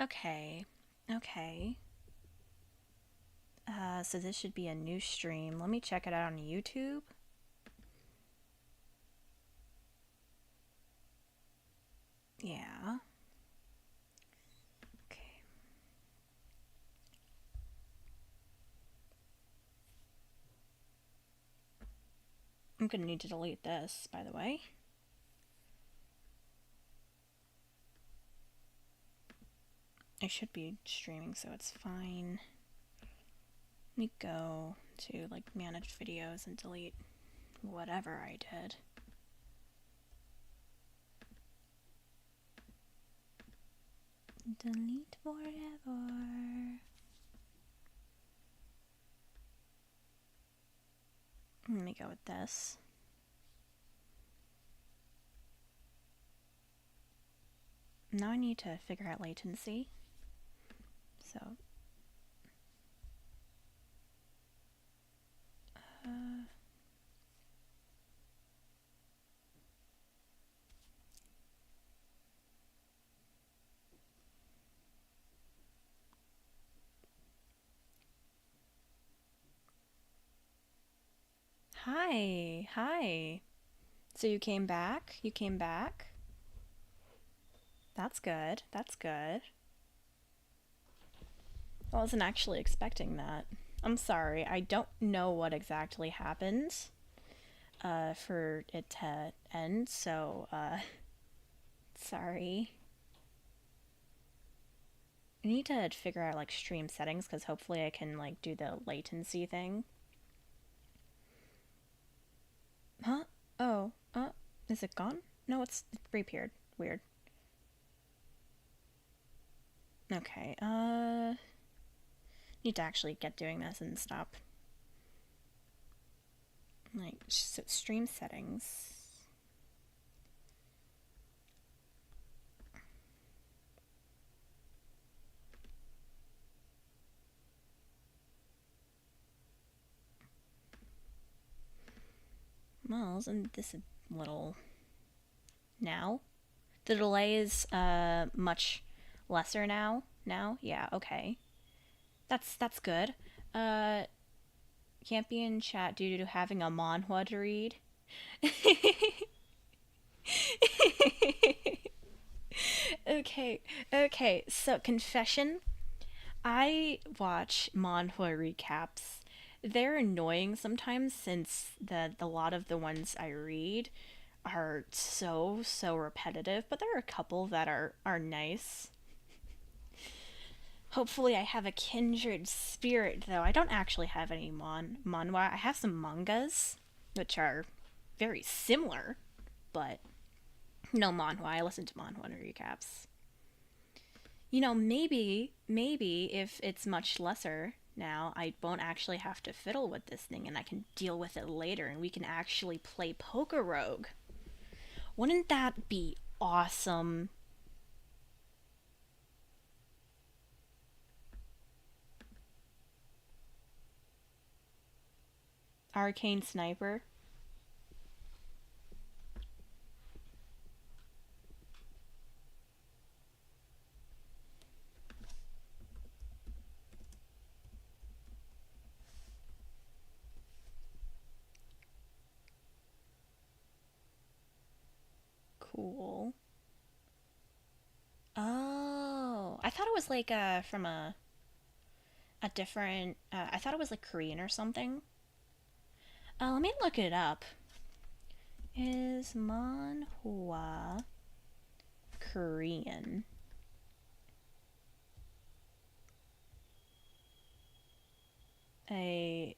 Okay. Okay. So this should be a new stream. Let me check it out on YouTube. Yeah. Okay. I'm gonna need to delete this, by the way. I should be streaming, so it's fine. Let me go to like managed videos and delete whatever I did. Delete forever. Let me go with this. Now I need to figure out latency. So, uh, hi, hi. So you came back? You came back? That's good. That's good. I wasn't actually expecting that. I'm sorry. I don't know what exactly happened for it to end, so sorry. I need to figure out like stream settings because hopefully I can like do the latency thing. Huh? Oh, is it gone? No, it's reappeared. Weird. Okay, need to actually get doing this and stop. Like, stream settings. Well, isn't this a little... Now? The delay is, much lesser now? Now? Yeah, okay. That's good. Uh, can't be in chat due to having a manhwa to read. Okay, okay, so confession. I watch manhwa recaps. They're annoying sometimes since the lot of the ones I read are so repetitive, but there are a couple that are nice. Hopefully I have a kindred spirit though. I don't actually have any manhwa. I have some mangas which are very similar, but no manhwa. I listen to manhwa recaps. Maybe if it's much lesser now, I won't actually have to fiddle with this thing and I can deal with it later and we can actually play Pokerogue. Wouldn't that be awesome? Arcane Sniper. Cool. Oh, I thought it was like from a different I thought it was like Korean or something. Let me look it up. Is manhwa Korean? A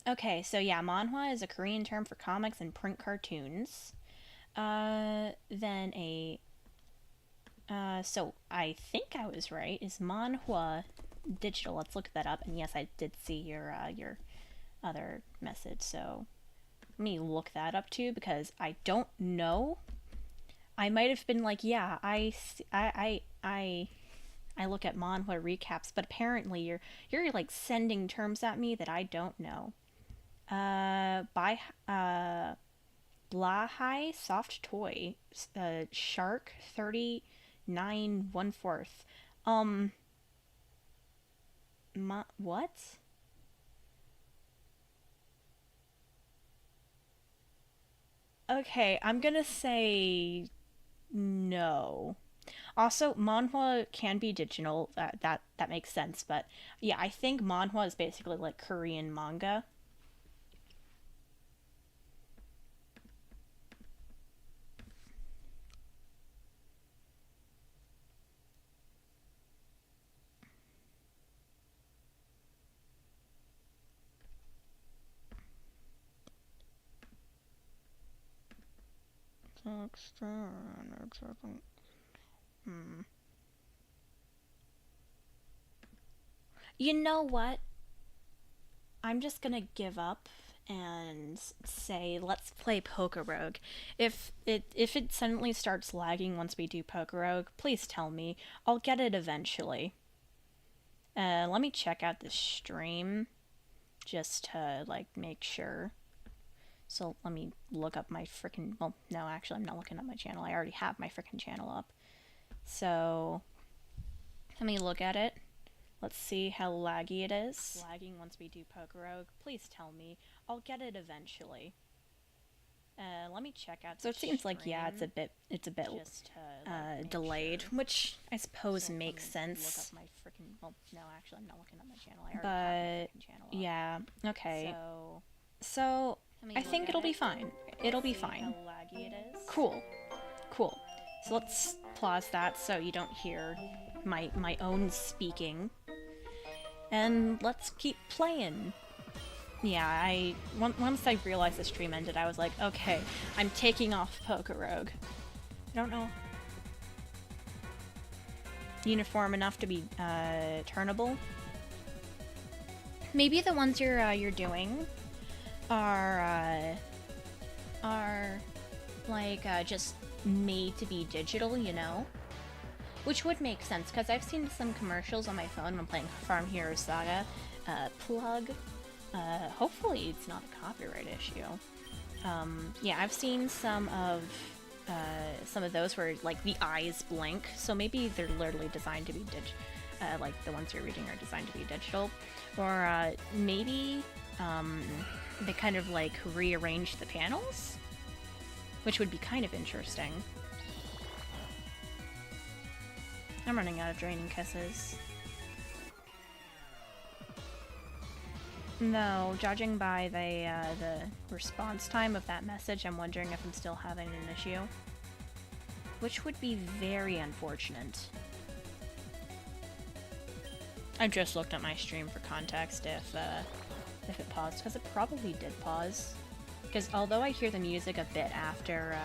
Okay, so yeah, manhwa is a Korean term for comics and print cartoons. Then a so I think I was right. Is manhwa digital? Let's look that up. And yes, I did see your other message. So let me look that up too because I don't know. I might have been like, yeah, I look at manhwa recaps, but apparently you're like sending terms at me that I don't know. By Blahai soft toy, shark 30 9 1/4. What? Okay, I'm gonna say no. Also, manhwa can be digital. That makes sense. But yeah, I think manhwa is basically like Korean manga. You know what? I'm just gonna give up and say let's play Pokerogue. If it suddenly starts lagging once we do Pokerogue, please tell me. I'll get it eventually. Let me check out the stream just to like make sure. So let me look up my freaking. Well, no, actually, I'm not looking at my channel. I already have my freaking channel up. So let me look at it. Let's see how laggy it is. Lagging once we do Pokerogue. Please tell me. I'll get it eventually. Let me check out. So it seems like yeah, it's a bit just like, delayed, sure. Which I suppose so makes sense. Look up my freaking. Well, no, actually, I'm not looking at my channel. I already have my channel up. Yeah. Okay. So I think it'll be fine. It'll be fine. How laggy it is. Cool. Cool. So let's pause that so you don't hear my own speaking. And let's keep playing. Yeah, once I realized the stream ended, I was like, okay, I'm taking off Pokerogue. I don't know. Uniform enough to be turnable. Maybe the ones you're doing are like just made to be digital, you know? Which would make sense, because I've seen some commercials on my phone when playing Farm Hero Saga. Plug. Hopefully it's not a copyright issue. Yeah, I've seen some of those where, like, the eyes blink, so maybe they're literally designed to be like, the ones you're reading are designed to be digital. Or, maybe, they kind of, like, rearrange the panels? Which would be kind of interesting. I'm running out of draining kisses. No, judging by the response time of that message, I'm wondering if I'm still having an issue. Which would be very unfortunate. I just looked at my stream for context if it paused, because it probably did pause. Because although I hear the music a bit after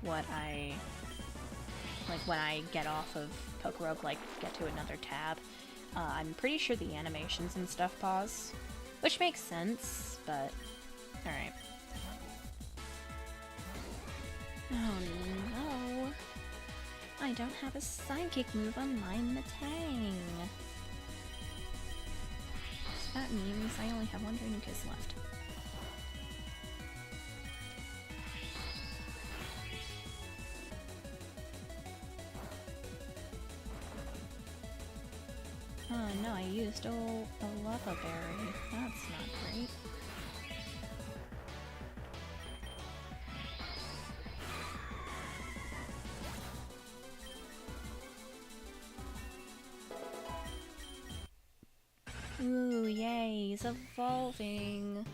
what I... like when I get off of Pokerogue, like get to another tab, I'm pretty sure the animations and stuff pause, which makes sense, but alright. Oh no, I don't have a psychic move on my Metang. That means I only have one Draining Kiss left. Oh no, I used a lava berry. That's not great. Ooh, yay, he's evolving.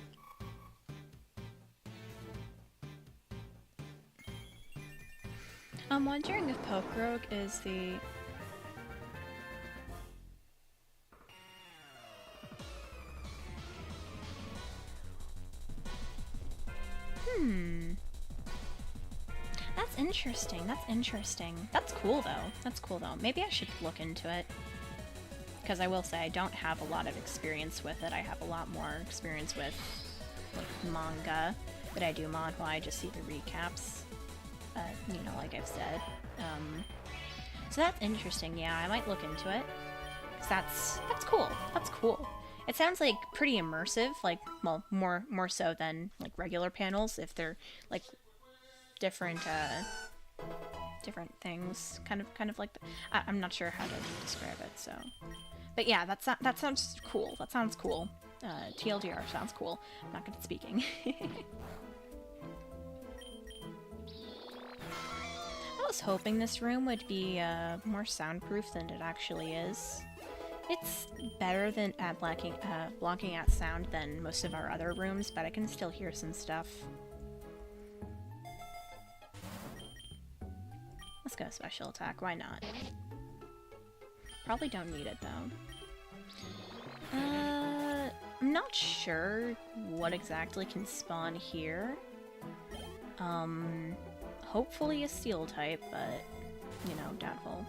I'm wondering if Pokerogue is the... That's interesting. That's interesting. That's cool, though. That's cool, though. Maybe I should look into it. Because I will say, I don't have a lot of experience with it. I have a lot more experience with, like, manga. But I do manhwa. I just see the recaps. You know, like I've said. So that's interesting. Yeah, I might look into it. 'Cause that's cool. That's cool. It sounds like pretty immersive, like, well, more so than like regular panels if they're like different different things, kind of like I'm not sure how to describe it, so. But yeah, that sounds cool. That sounds cool. TLDR sounds cool. I'm not good at speaking. I was hoping this room would be more soundproof than it actually is. It's better than at blocking out sound than most of our other rooms, but I can still hear some stuff. Let's go special attack, why not? Probably don't need it though. I'm not sure what exactly can spawn here. Hopefully a steel type, but, you know, doubtful.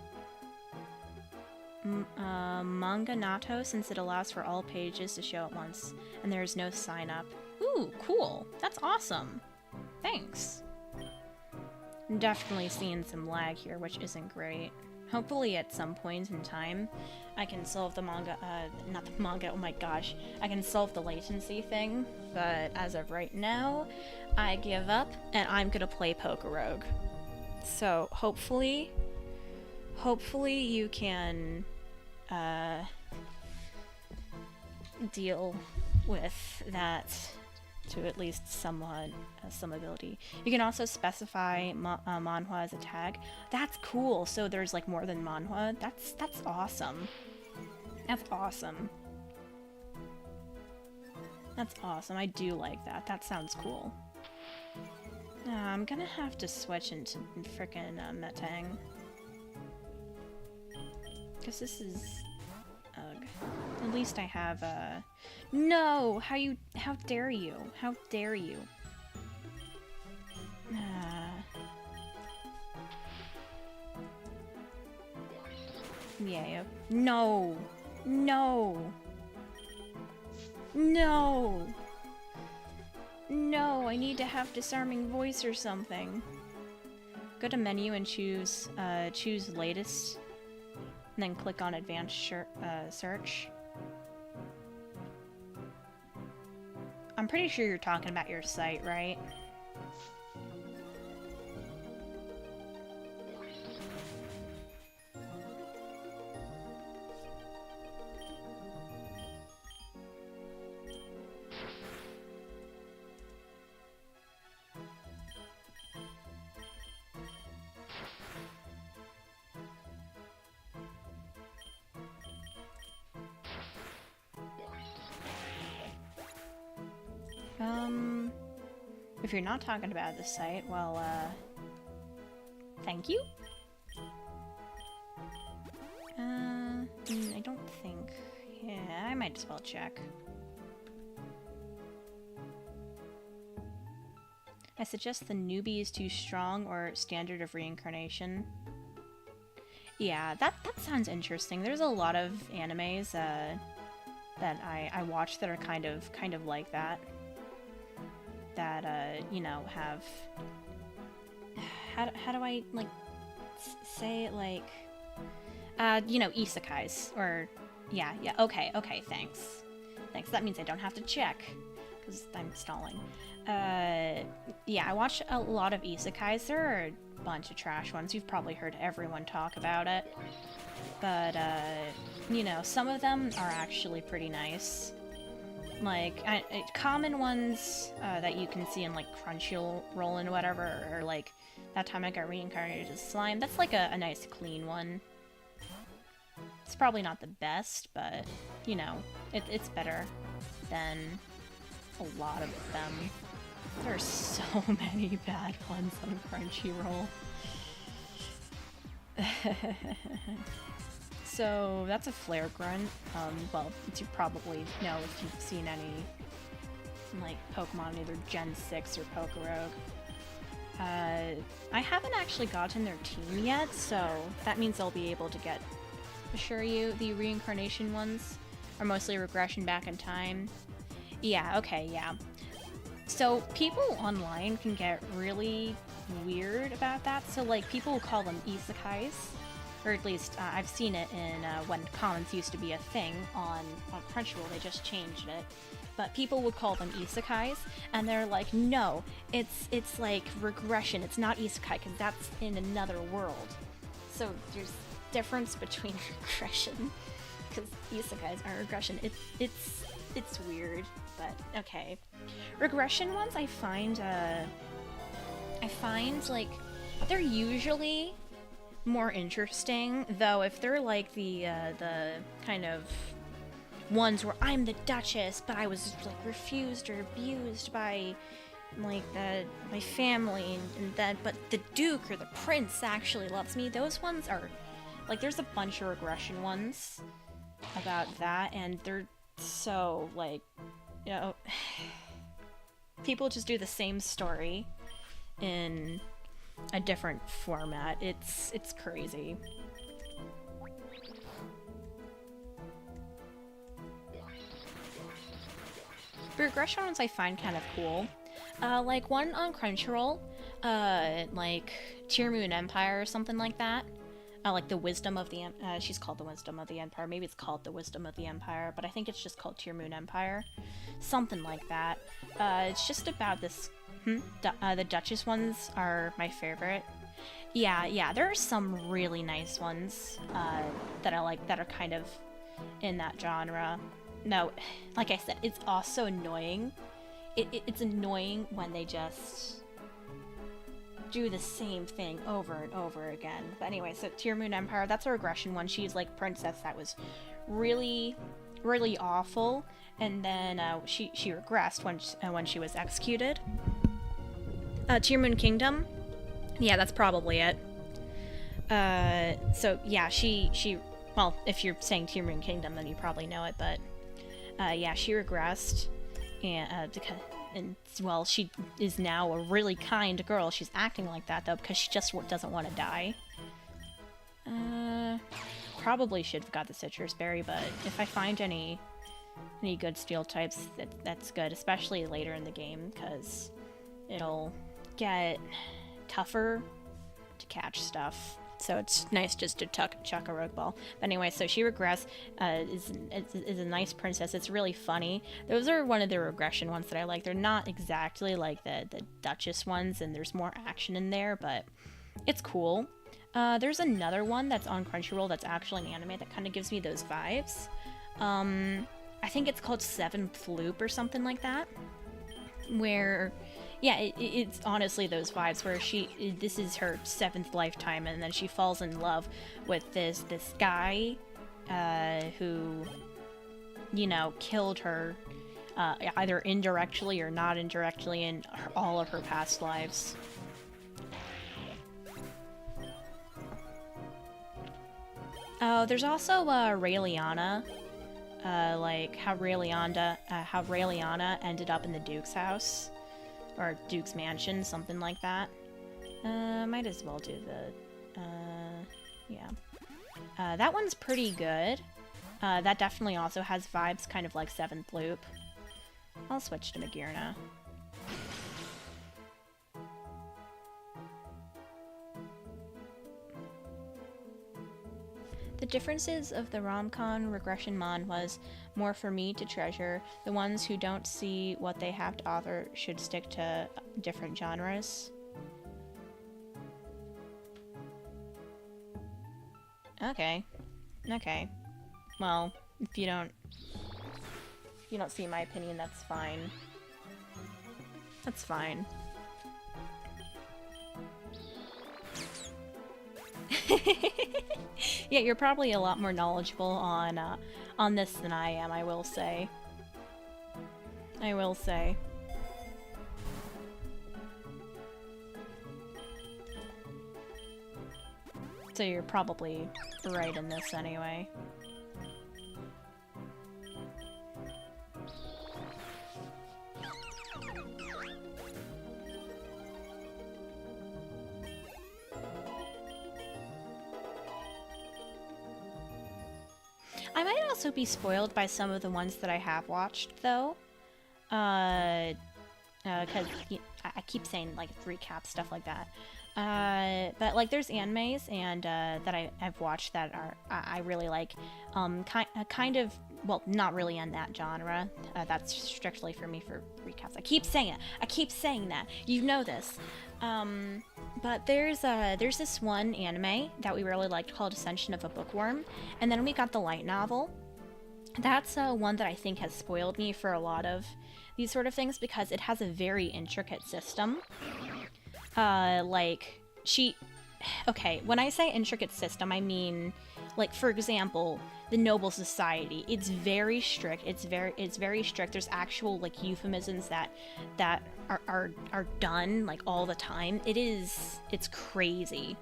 Manga Nato, since it allows for all pages to show at once, and there is no sign up. Ooh, cool! That's awesome! Thanks! I'm definitely seeing some lag here, which isn't great. Hopefully at some point in time, I can solve the manga, not the manga, oh my gosh. I can solve the latency thing, but as of right now, I give up, and I'm gonna play Pokerogue. So, hopefully you can, deal with that to at least somewhat some ability. You can also specify manhwa as a tag. That's cool. So there's like more than manhwa. That's awesome. That's awesome. That's awesome. I do like that. That sounds cool. I'm gonna have to switch into frickin' Metang. Because this is... Ugh. At least I have, No! How dare you? How dare you? Yeah. No! No! No! No! I need to have disarming voice or something. Go to menu and choose latest. And then click on advanced search. I'm pretty sure you're talking about your site, right? If you're not talking about the site, well, thank you? I don't think... Yeah, I might as well check. I suggest the newbie is too strong or standard of reincarnation. Yeah, that sounds interesting. There's a lot of animes, that I watch that are kind of like that. That, you know, have... How do I, like, say it, like... you know, isekais, or... Yeah, okay, thanks. Thanks, that means I don't have to check, because I'm stalling. Yeah, I watch a lot of isekais. There are a bunch of trash ones. You've probably heard everyone talk about it. But, you know, some of them are actually pretty nice. Like, common ones that you can see in, like, Crunchyroll and whatever, or, like, That Time I Got Reincarnated as Slime. That's, like, a nice, clean one. It's probably not the best, but, you know, it's better than a lot of them. There are so many bad ones on Crunchyroll. So, that's a flare grunt. Well, you probably know if you've seen any, like, Pokemon, either Gen 6 or Pokerogue. I haven't actually gotten their team yet, so that means I'll be able to assure you, the reincarnation ones are mostly regression back in time. Yeah, okay, yeah. So, people online can get really weird about that, so, like, people will call them isekais. Or at least, I've seen it in when comments used to be a thing on Crunchyroll. They just changed it. but people would call them isekais, and they're like, no, it's like regression. It's not isekai because that's in another world. So there's difference between regression, because isekais are regression. It's weird, but okay. Regression ones I find like they're usually more interesting, though if they're like the kind of ones where I'm the Duchess, but I was like refused or abused by like my family, and then but the Duke or the Prince actually loves me. Those ones are like, there's a bunch of regression ones about that, and they're so like, you know, people just do the same story in a different format. It's crazy. Regression ones I find kind of cool. Like one on Crunchyroll, like Tear Moon Empire or something like that. Like the Wisdom of the she's called the Wisdom of the Empire. Maybe it's called the Wisdom of the Empire, but I think it's just called Tear Moon Empire, something like that. It's just about this. The Duchess ones are my favorite. Yeah, there are some really nice ones that I like that are kind of in that genre. No, like I said, it's also annoying. It's annoying when they just do the same thing over and over again. But anyway, so Tear Moon Empire, that's a regression one. She's like princess that was really, really awful, and then she regressed when she was executed. Tear Moon Kingdom, yeah, that's probably it. So yeah, she well, if you're saying Tear Moon Kingdom, then you probably know it, but yeah, she regressed, and well, she is now a really kind girl. She's acting like that though because she just doesn't want to die. Probably should have got the citrus berry, but if I find any good steel types, that's good, especially later in the game, because it'll get tougher to catch stuff. So it's nice just to chuck a rogue ball. But anyway, so she regressed, is a nice princess. It's really funny. Those are one of the regression ones that I like. They're not exactly like the Duchess ones, and there's more action in there, but it's cool. There's another one that's on Crunchyroll that's actually an anime that kind of gives me those vibes. I think it's called Seventh Loop or something like that, where yeah, it's honestly those vibes where this is her 7th lifetime, and then she falls in love with this guy who, you know, killed her either indirectly or not indirectly in all of her past lives. Oh, there's also Raeliana, like how Raeliana ended up in the Duke's house. Or Duke's Mansion, something like that. Might as well do the, yeah. That one's pretty good. That definitely also has vibes kind of like 7th Loop. I'll switch to Magirna. The differences of the rom-com regression manhwas more for me to treasure. The ones who don't see what they have to offer should stick to different genres. Okay. Okay. Well, if you don't see my opinion, that's fine. That's fine. Yeah, you're probably a lot more knowledgeable on this than I am, I will say. I will say. So you're probably right in this anyway. I might also be spoiled by some of the ones that I have watched, though. Because I keep saying, like, recap, stuff like that. But, like, there's animes and that I've watched that I really like. Kind of well, not really in that genre. That's strictly for me for recaps. I keep saying it. I keep saying that. You know this. But there's this one anime that we really liked called Ascension of a Bookworm, and then we got the light novel. That's one that I think has spoiled me for a lot of these sort of things because it has a very intricate system. Okay, when I say intricate system, I mean, like, for example, the noble society. It's very strict. It's very strict. There's actual, like, euphemisms that are done, like, all the time. It's crazy.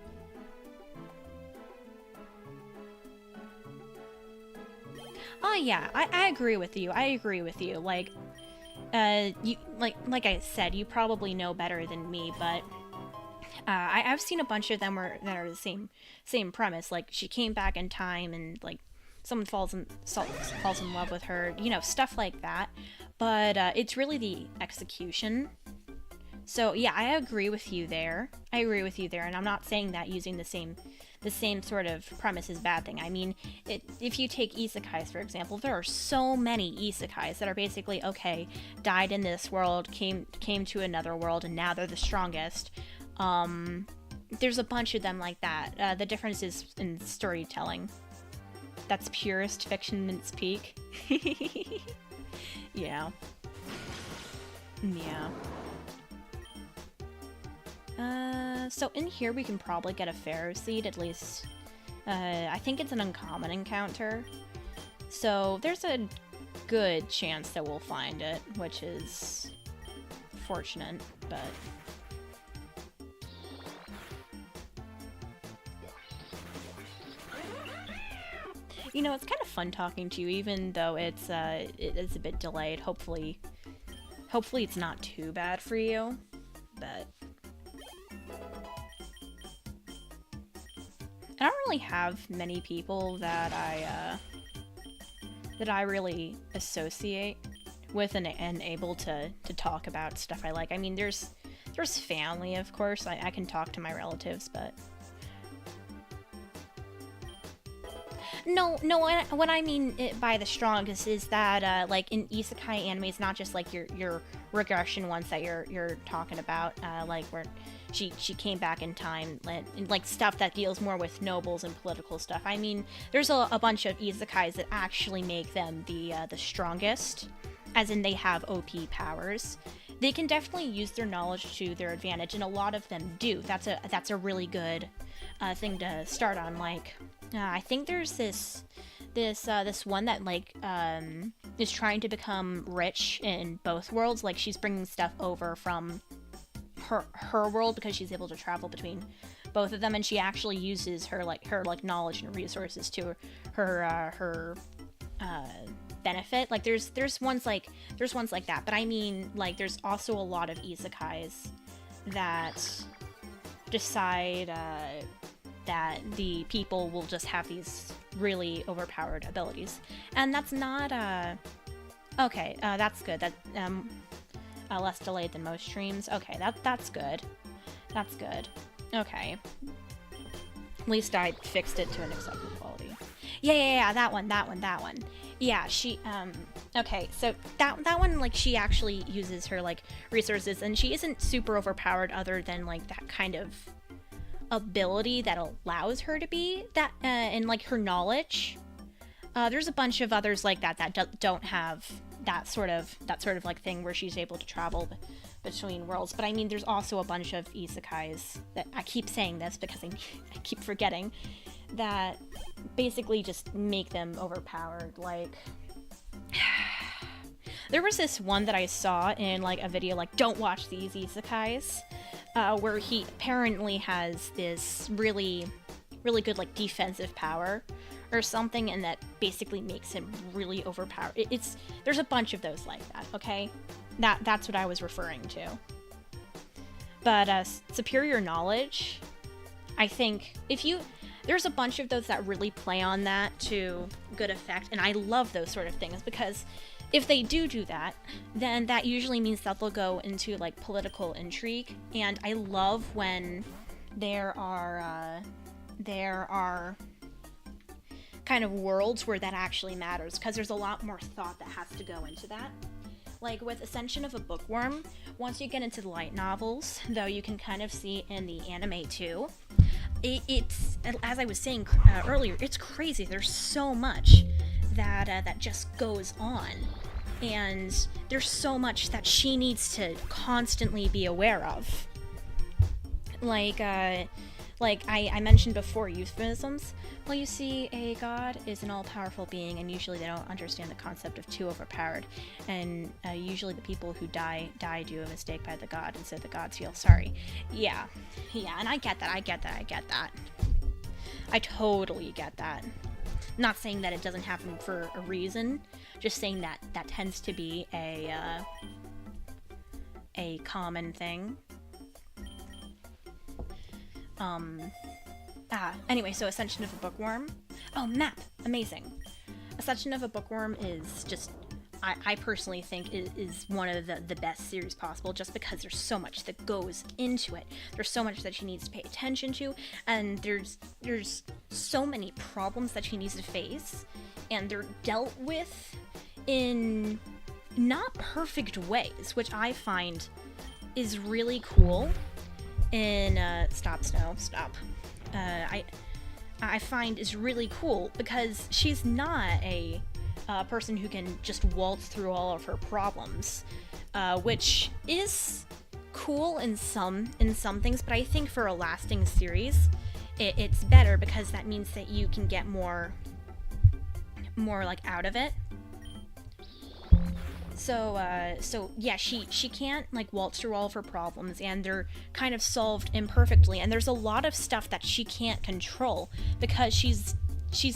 Oh yeah, I agree with you. I agree with you. Like, you like I said, you probably know better than me, but I've seen a bunch of them that are the same premise. Like, she came back in time, and like someone falls in love with her. You know, stuff like that. But it's really the execution. So yeah, I agree with you there. And I'm not saying that using the same sort of premise is a bad thing. I mean, if you take isekais, for example, there are so many isekais that are basically, okay, died in this world, came to another world, and now they're the strongest. There's a bunch of them like that. The difference is in storytelling. That's purest fiction in its peak. Yeah. Yeah. So in here we can probably get a Pharaoh seed, at least. I think it's an uncommon encounter. So there's a good chance that we'll find it, which is fortunate, but... You know, it's kind of fun talking to you, even though it is a bit delayed. Hopefully it's not too bad for you, but... I don't really have many people that I really associate with and able to talk about stuff I like. I mean, there's family, of course. I can talk to my relatives, but no. What I mean by the strongest is that like in isekai anime, it's not just like your regression ones that you're talking about, like where she came back in time, and like stuff that deals more with nobles and political stuff. I mean, there's a bunch of isekais that actually make them the strongest, as in they have OP powers. They can definitely use their knowledge to their advantage, and a lot of them do. That's a really good thing to start on. Like, I think there's this one that like is trying to become rich in both worlds. Like, she's bringing stuff over from her world because she's able to travel between both of them, and she actually uses her knowledge and resources to her benefit. Like, there's ones like that, but I mean, like, there's also a lot of isekais that decide that the people will just have these really overpowered abilities, and that's not okay. That's good. That less delayed than most streams. Okay, that's good. That's good. Okay. At least I fixed it to an acceptable quality. Yeah, that one. Yeah, she, okay, so that one, like, she actually uses her, like, resources, and she isn't super overpowered other than, like, that kind of ability that allows her to be that, and, like, her knowledge. There's a bunch of others like that don't have that sort of like thing where she's able to travel between worlds. But I mean, there's also a bunch of isekais that, I keep saying this because I keep forgetting, that basically just make them overpowered. Like, there was this one that I saw in like a video, like, don't watch these isekais, where he apparently has this really good like defensive power or something, and that basically makes him really overpowered. There's a bunch of those like that, okay? That's what I was referring to. But superior knowledge, I think there's a bunch of those that really play on that to good effect, and I love those sort of things, because if they do that, then that usually means that they'll go into like political intrigue, and I love when there are kind of worlds where that actually matters, because there's a lot more thought that has to go into that. Like with Ascension of a Bookworm, once you get into the light novels, though you can kind of see in the anime too, it's, as I was saying earlier, it's crazy. There's so much that just goes on, and there's so much that she needs to constantly be aware of. Like I mentioned before, euphemisms. Well, you see, a god is an all-powerful being, and usually they don't understand the concept of too overpowered, and usually the people who die do a mistake by the god, and so the gods feel sorry. Yeah, and I get that. I totally get that. Not saying that it doesn't happen for a reason, just saying that that tends to be a common thing. Anyway, so Ascension of a Bookworm. Oh, map! Amazing. Ascension of a Bookworm is just, I personally think is one of the best series possible, just because there's so much that goes into it. There's so much that she needs to pay attention to, and there's so many problems that she needs to face, and they're dealt with in not perfect ways, which I find is really cool. In stop. I find is really cool, because she's not a person who can just waltz through all of her problems, which is cool in some things, but I think for a lasting series, it's better, because that means that you can get more like out of it. So yeah, she can't like waltz through all of her problems, and they're kind of solved imperfectly, and there's a lot of stuff that she can't control, because she's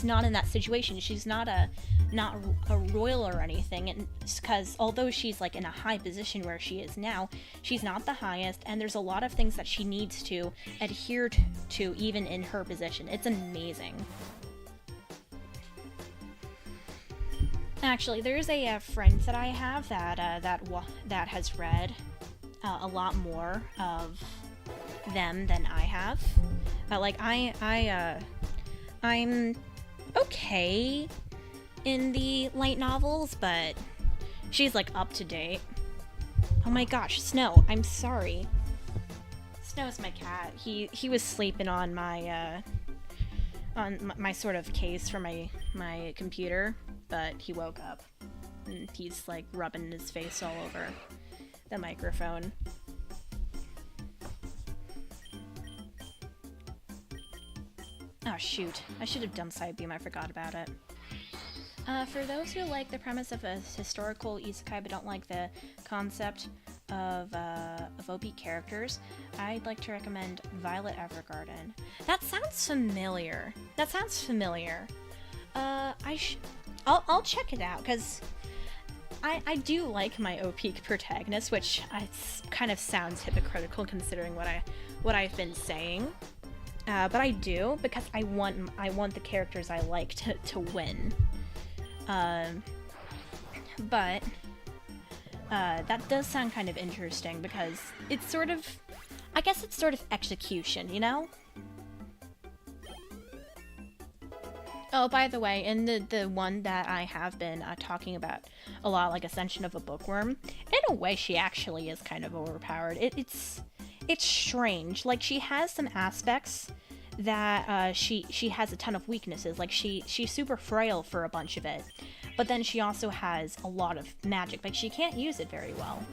not in that situation. She's not a royal or anything, and because although she's like in a high position where she is now, she's not the highest, and there's a lot of things that she needs to adhere to even in her position. It's amazing. Actually, there's a friend that I have that has read a lot more of them than I have. I'm okay in the light novels, but she's like up to date. Oh my gosh, Snow! I'm sorry. Snow's my cat. He was sleeping on my sort of case for my computer. But he woke up, and he's like rubbing his face all over the microphone. Oh shoot, I should have done Sidebeam, I forgot about it. For those who like the premise of a historical isekai but don't like the concept of OP characters, I'd like to recommend Violet Evergarden. That sounds familiar. I'll check it out, because I do like my OP protagonist, which kind of sounds hypocritical considering what I've been saying. But I do, because I want the characters I like to win. But that does sound kind of interesting, because it's sort of, I guess it's sort of execution, you know? Oh, by the way, in the one that I have been talking about a lot, like Ascension of a Bookworm, in a way she actually is kind of overpowered. It's strange. Like, she has some aspects that she has a ton of weaknesses. Like, she's super frail for a bunch of it, but then she also has a lot of magic. Like, she can't use it very well.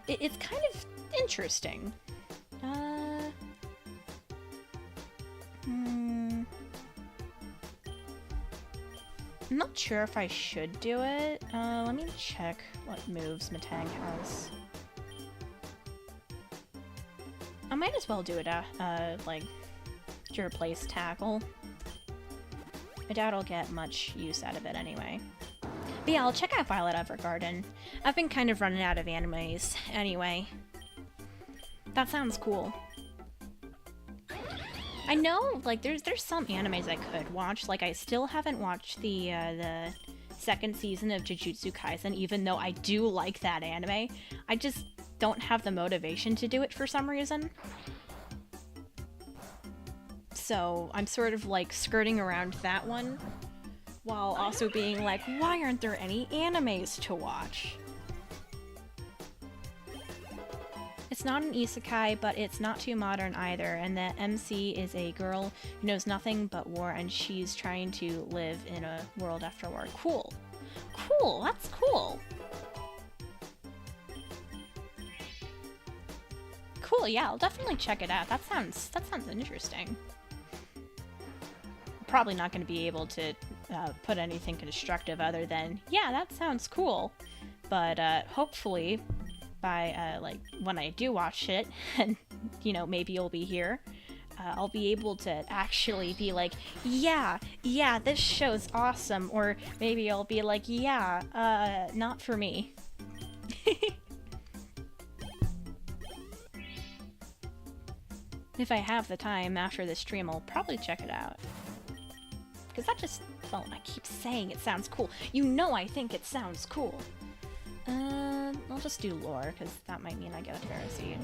It's kind of interesting. I'm not sure if I should do it. Let me check what moves Matang has. I might as well do it, like, to replace Tackle. I doubt I'll get much use out of it anyway. But yeah, I'll check out Violet Evergarden. I've been kind of running out of animes anyway. That sounds cool. I know, like, there's some animes I could watch. Like, I still haven't watched the second season of Jujutsu Kaisen, even though I do like that anime. I just don't have the motivation to do it for some reason. So I'm sort of like skirting around that one. while also being like, why aren't there any animes to watch? It's not an isekai, but it's not too modern either, and the MC is a girl who knows nothing but war, and she's trying to live in a world after war. Cool. Cool, that's cool. Cool, yeah, I'll definitely check it out. That sounds interesting. Probably not going to be able to put anything constructive other than, yeah, that sounds cool. But hopefully, by like when I do watch it, and you know, maybe you'll be here, I'll be able to actually be like, yeah, this show's awesome. Or maybe I'll be like, yeah, not for me. If I have the time after the stream, I'll probably check it out. Because that just, well, I keep saying it sounds cool. You know I think it sounds cool. I'll just do lore, because that might mean I get a Pharisee.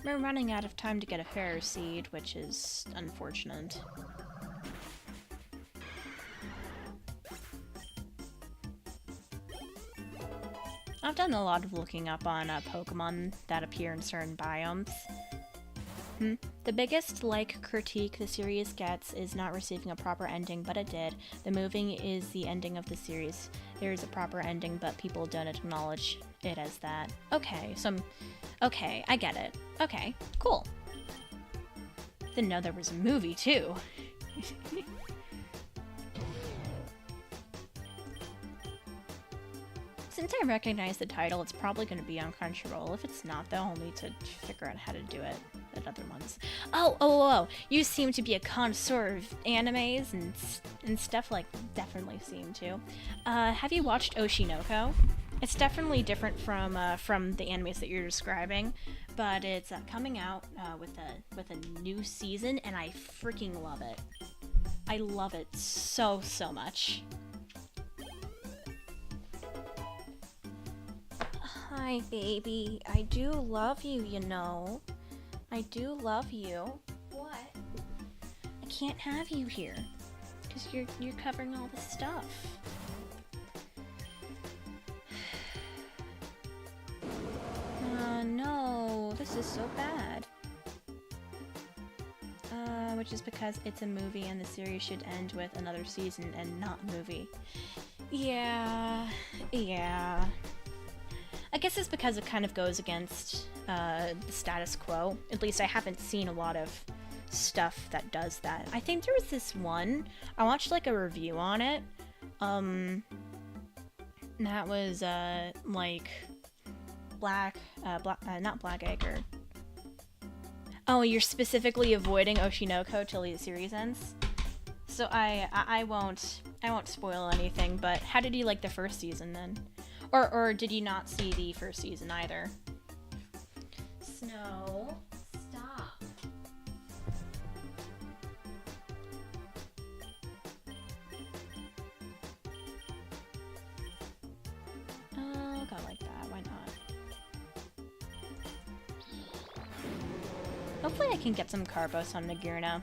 We're running out of time to get a Pharaoh seed, which is unfortunate. I've done a lot of looking up on Pokemon that appear in certain biomes. The biggest, critique the series gets is not receiving a proper ending, but it did. The moving is the ending of the series. There is a proper ending, but people don't acknowledge it as that. Okay, okay, I get it. Okay, cool. Didn't know there was a movie, too. Since I recognize the title, it's probably going to be on Crunchyroll. If it's not, though, I'll need to figure out how to do it at other ones. Oh, you seem to be a connoisseur of animes and stuff, like, definitely seem to. Have you watched Oshinoko? It's definitely different from the animes that you're describing, but it's coming out with a new season, and I freaking love it. I love it so much. Hi, baby. I do love you, you know. I do love you. What? I can't have you here because you're covering all the stuff. No, this is so bad. Which is because it's a movie and the series should end with another season and not movie. Yeah. I guess it's because it kind of goes against the status quo. At least I haven't seen a lot of stuff that does that. I think there was this one, I watched like a review on it. That was like not Black Egg, or... Oh, you're specifically avoiding Oshinoko till the series ends? So I won't spoil anything, but how did you like the first season then? Or did you not see the first season either? Snow, stop. Oh, go like that, why not? Hopefully I can get some Carbos on Nagirna.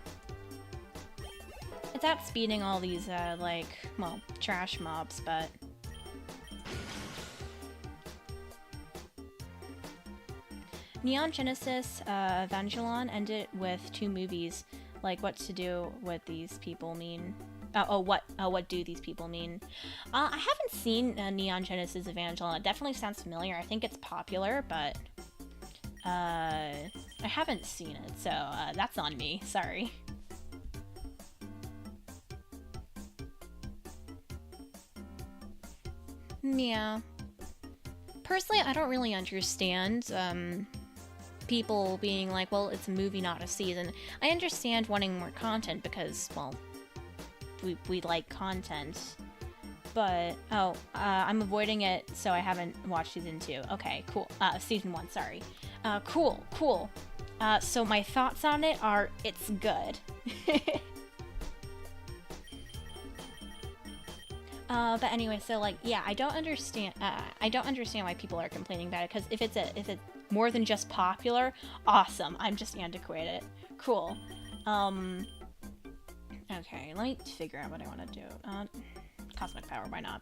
It's outspeeding all these, well, trash mobs, but... Neon Genesis Evangelion ended with 2 movies. Like, what to do, what these people mean. What do these people mean? I haven't seen Neon Genesis Evangelion. It definitely sounds familiar. I think it's popular, but I haven't seen it, so that's on me. Sorry. Yeah. Personally, I don't really understand people being like, well, it's a movie, not a season. I understand wanting more content because, well, we like content. But, oh, I'm avoiding it, so I haven't watched season 2. Okay, cool. Season 1, sorry. Cool, cool. So my thoughts on it are, it's good. But anyway, so like, yeah, I don't understand why people are complaining about it, because if it's more than just popular, awesome. I'm just antiquated. Cool. Okay, let me figure out what I want to do. Cosmic power, why not?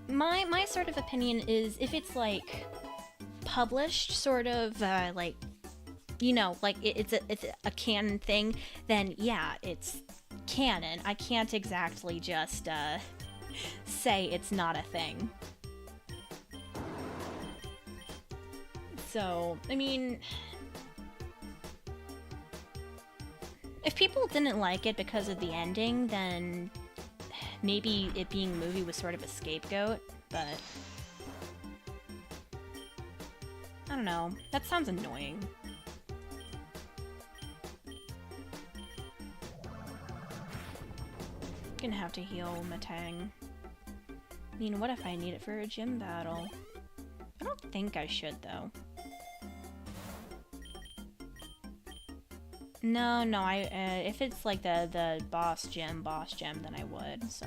My sort of opinion is, if it's like published, sort of like, you know, like it's a canon thing, then yeah, it's canon. I can't exactly just say it's not a thing. So, I mean, if people didn't like it because of the ending, then maybe it being a movie was sort of a scapegoat, but I don't know. That sounds annoying. Gonna have to heal Matang. I mean, what if I need it for a gym battle? I don't think I should, though. No, if it's like the boss gem, then I would, so.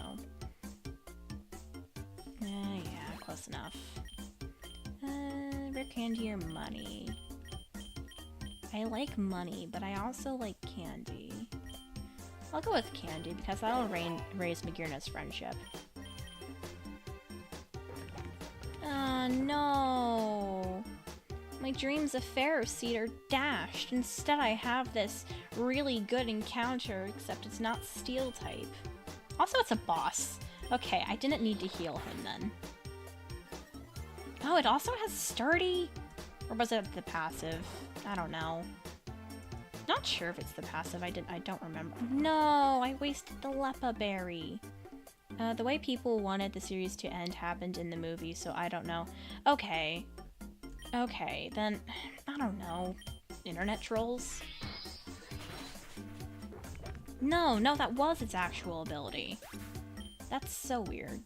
Yeah, close enough. Rare candy or money? I like money, but I also like candy. I'll go with candy, because that'll raise Magirna's friendship. No! My dreams of Pharaoh Seed are dashed. Instead, I have this really good encounter, except it's not steel type. Also, it's a boss. Okay, I didn't need to heal him then. Oh, it also has sturdy? Or was it the passive? I don't know. Not sure if it's the passive. I don't remember. No, I wasted the Lepa Berry. The way people wanted the series to end happened in the movie, so I don't know. Okay. Okay, then, I don't know. Internet trolls? No, that was its actual ability. That's so weird.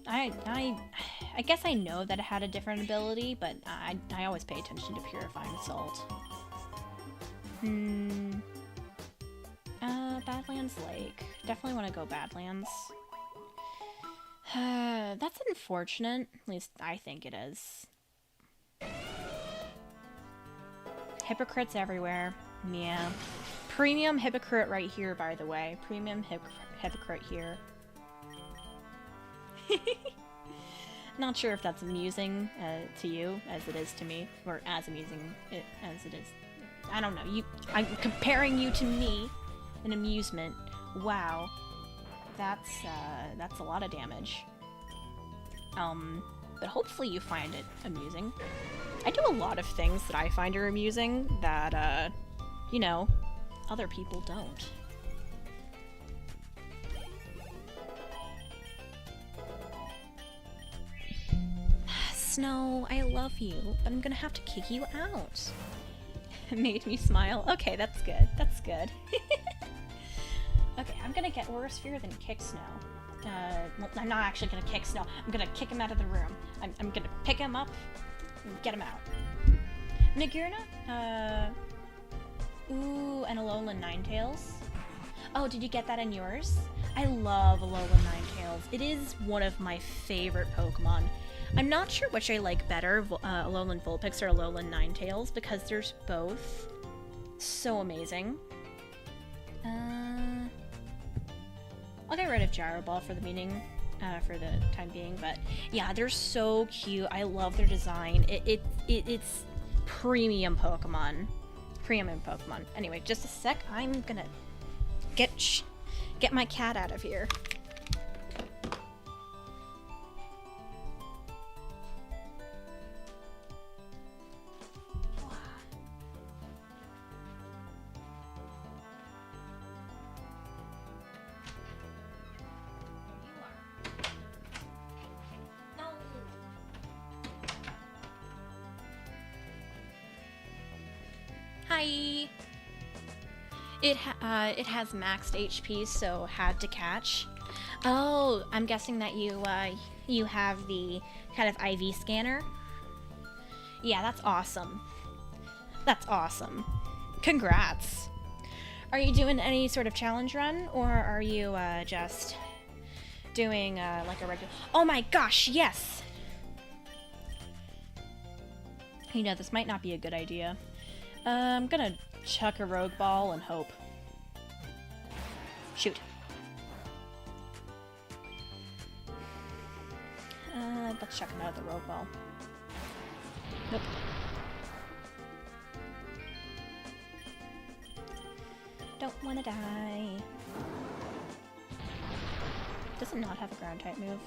I guess I know that it had a different ability, but I always pay attention to Purifying Salt. Badlands Lake. Definitely want to go Badlands. That's unfortunate. At least I think it is. Hypocrites everywhere. Yeah. Premium hypocrite right here, by the way. Premium hypocrite here. Not sure if that's amusing to you, as it is to me. Or as amusing as it is. I don't know. I'm comparing you to me in amusement. Wow. That's a lot of damage. But hopefully you find it amusing. I do a lot of things that I find are amusing that, you know, other people don't. Snow, I love you, but I'm gonna have to kick you out. It made me smile. Okay, that's good. That's good. Okay, I'm gonna get worse fear than kick Snow. Well, I'm not actually gonna kick Snow. I'm gonna kick him out of the room. I'm gonna pick him up and get him out. Nagirna? Ooh, and Alolan Ninetales. Oh, did you get that in yours? I love Alolan Ninetales. It is one of my favorite Pokemon. I'm not sure which I like better, Alolan Vulpix or Alolan Ninetales, because they're both so amazing. I'll get rid of Gyro Ball for the for the time being, but yeah, they're so cute. I love their design. It's premium Pokemon. Premium Pokemon. Anyway, just a sec. I'm gonna get my cat out of here. Hi! It has maxed HP, so had to catch. Oh, I'm guessing that you have the kind of IV scanner. Yeah, that's awesome. That's awesome. Congrats. Are you doing any sort of challenge run, or are you just doing like a regular? Oh my gosh, yes. You know, this might not be a good idea. I'm gonna chuck a rogue ball and hope. Shoot. Let's chuck him out of the rogue ball. Nope. Don't wanna die. Does it not have a ground type move?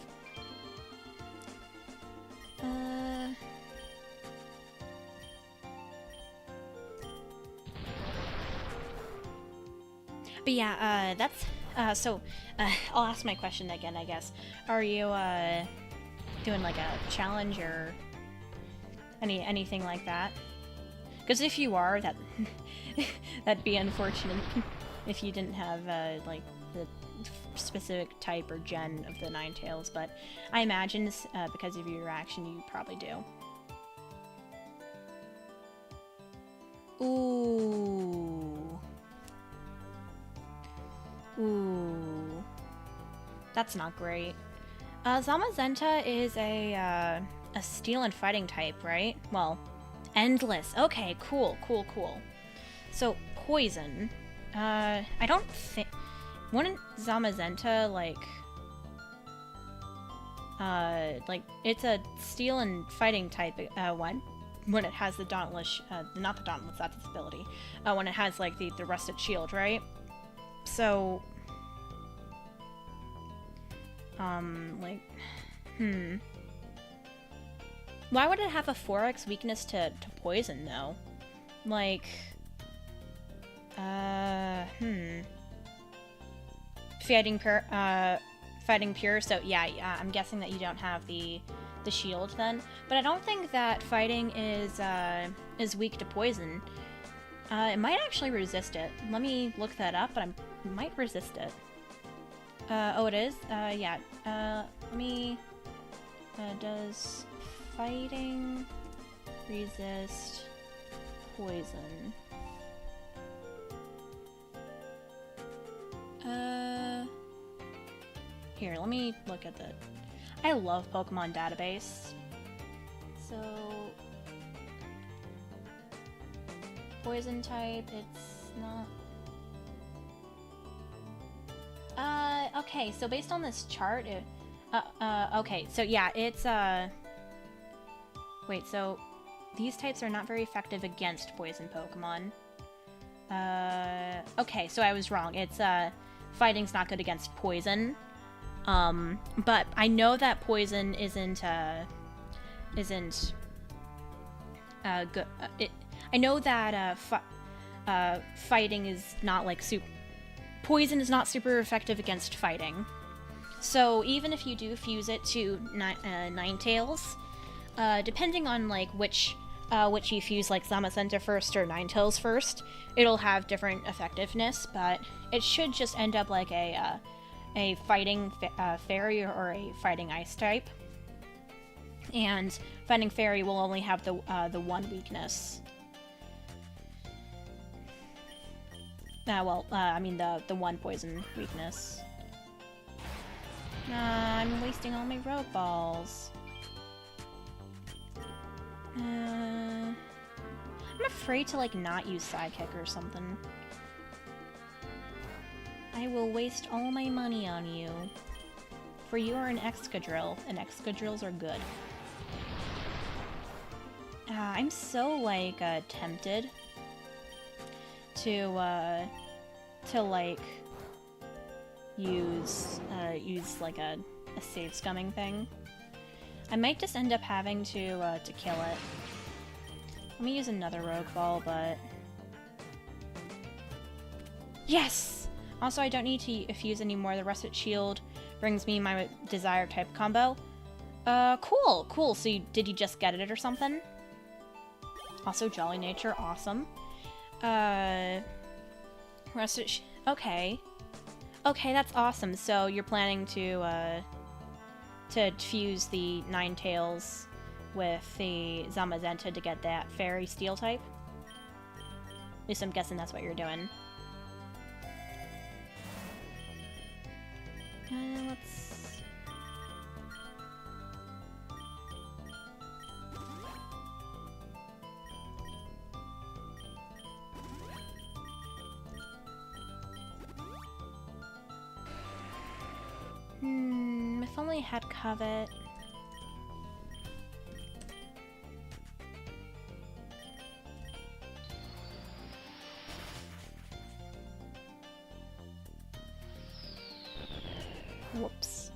But yeah, that's, I'll ask my question again, I guess. Are you, doing like a challenge or anything like that? Because if you are, that'd be unfortunate if you didn't have, like, the specific type or gen of the Ninetales, but I imagine, because of your reaction, you probably do. Ooh. Ooh. That's not great. Zamazenta is a steel and fighting type, right? Well, endless. Okay, cool. So, poison. I don't think... Wouldn't Zamazenta, like, it's a steel and fighting type, when it has the Dauntless, not the Dauntless, that's its ability, when it has, like, the Rusted Shield, right? So, like, why would it have a 4x weakness to poison, though? Like, Fighting pure, so yeah, I'm guessing that you don't have the shield then. But I don't think that fighting is weak to poison. It might actually resist it. Let me look that up, but it might resist it. Oh, it is? Yeah. Let me... does fighting resist poison? Here, let me look at the... I love Pokemon Database. So... Poison type, it's not... okay, so based on this chart, okay, so yeah, it's, wait, so these types are not very effective against poison Pokemon. Okay, so I was wrong. It's, fighting's not good against poison. But I know that poison isn't good. I know that, fighting is not, like, poison is not super effective against fighting. So even if you do fuse it to Ninetales, depending on, like, which you fuse, like, Zamazenta first or Ninetales first, it'll have different effectiveness, but it should just end up like a fighting fairy or a fighting ice type. And fighting fairy will only have the one weakness. I mean the one poison weakness. I'm wasting all my rogue balls. I'm afraid to, like, not use Sidekick or something. I will waste all my money on you. For you are an Excadrill, and Excadrills are good. I'm so, like, tempted to like, use, like, a save scumming thing. I might just end up having to kill it. Let me use another Rogue Ball, but... Yes! Also, I don't need to fuse anymore. The Rusted Shield brings me my desired type combo. Cool. So did you just get it or something? Also, Jolly Nature, awesome. Okay. Okay, that's awesome. So you're planning to fuse the Ninetales with the Zamazenta to get that Fairy Steel type? At least I'm guessing that's what you're doing. Let's... if only I had Covet. Whoops.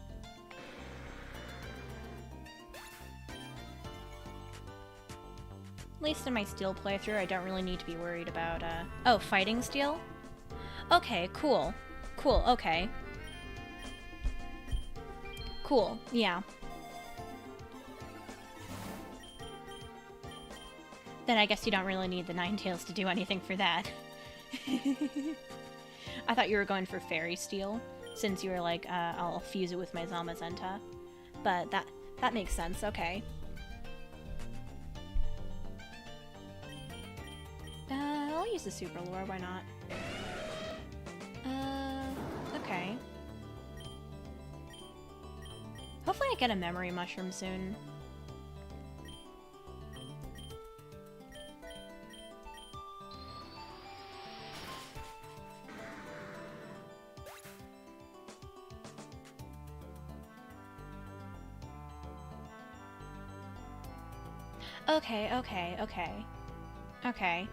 At least in my Steel playthrough, I don't really need to be worried about, Oh, Fighting Steel? Okay, cool. Cool, okay. Cool, yeah. Then I guess you don't really need the Ninetales to do anything for that. I thought you were going for Fairy Steel, since you were like, I'll fuse it with my Zamazenta. But that makes sense, okay. I'll use the Super Lure, why not? Okay. Hopefully I get a Memory Mushroom soon. Okay, okay, okay. Okay.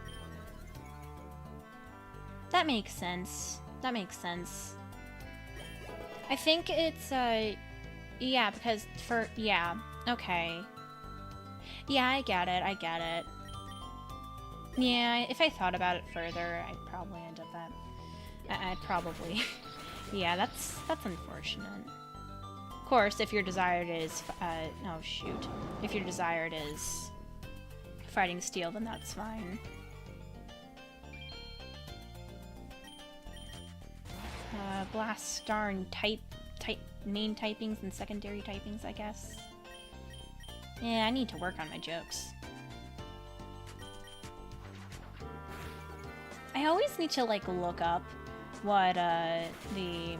That makes sense. That makes sense. I think it's, yeah, because yeah, okay. Yeah, I get it, I get it. Yeah, if I thought about it further, I'd probably end up that... I'd probably... yeah, that's unfortunate. Of course, if your desired is, oh shoot. If your desired is Fighting Steel, then that's fine. Blast darn main typings and secondary typings, I guess. Yeah, I need to work on my jokes. I always need to, like, look up what, like,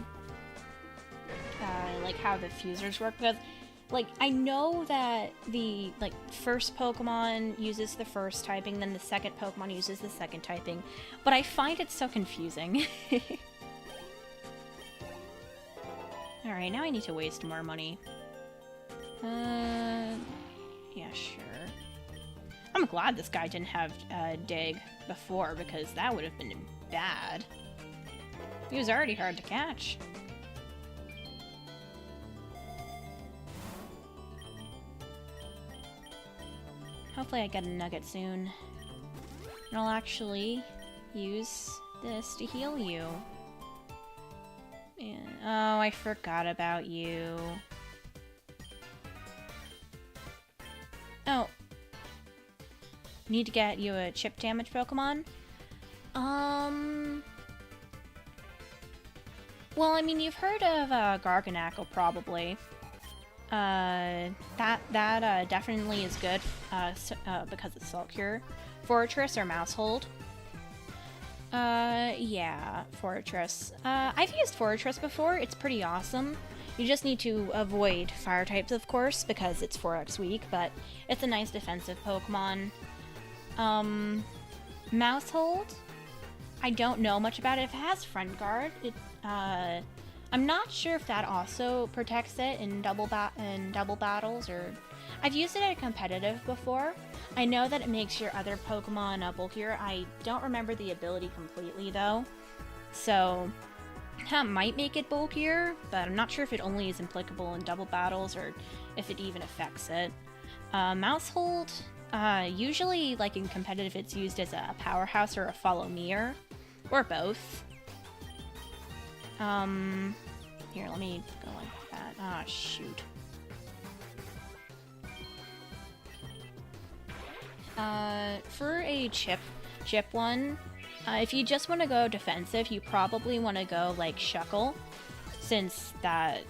how the fusers work, because, like, I know that the, like, first Pokemon uses the first typing, then the second Pokemon uses the second typing, but I find it so confusing. Alright, now I need to waste more money. Yeah, sure. I'm glad this guy didn't have, Dig before, because that would have been bad. He was already hard to catch. Hopefully I get a nugget soon. And I'll actually use this to heal you. Yeah. Oh, I forgot about you. Oh. Need to get you a chip damage Pokemon? Well, I mean, you've heard of, Garganacl, probably. That definitely is good, because it's Salt Cure. Fortress or Mousehold? Yeah, Fortress. I've used Fortress before, it's pretty awesome. You just need to avoid fire types, of course, because it's 4x weak, but it's a nice defensive Pokemon. Mousehold? I don't know much about it. If it has Friend Guard, I'm not sure if that also protects it in double battles, or... I've used it at a competitive before. I know that it makes your other Pokemon bulkier. I don't remember the ability completely, though. So, that might make it bulkier, but I'm not sure if it only is applicable in double battles, or if it even affects it. Mousehold, usually, like in competitive, it's used as a powerhouse or a follow-meer, or both. Here, let me go like that. Ah, shoot. For a chip one, If you just want to go defensive, you probably want to go like Shuckle, since that,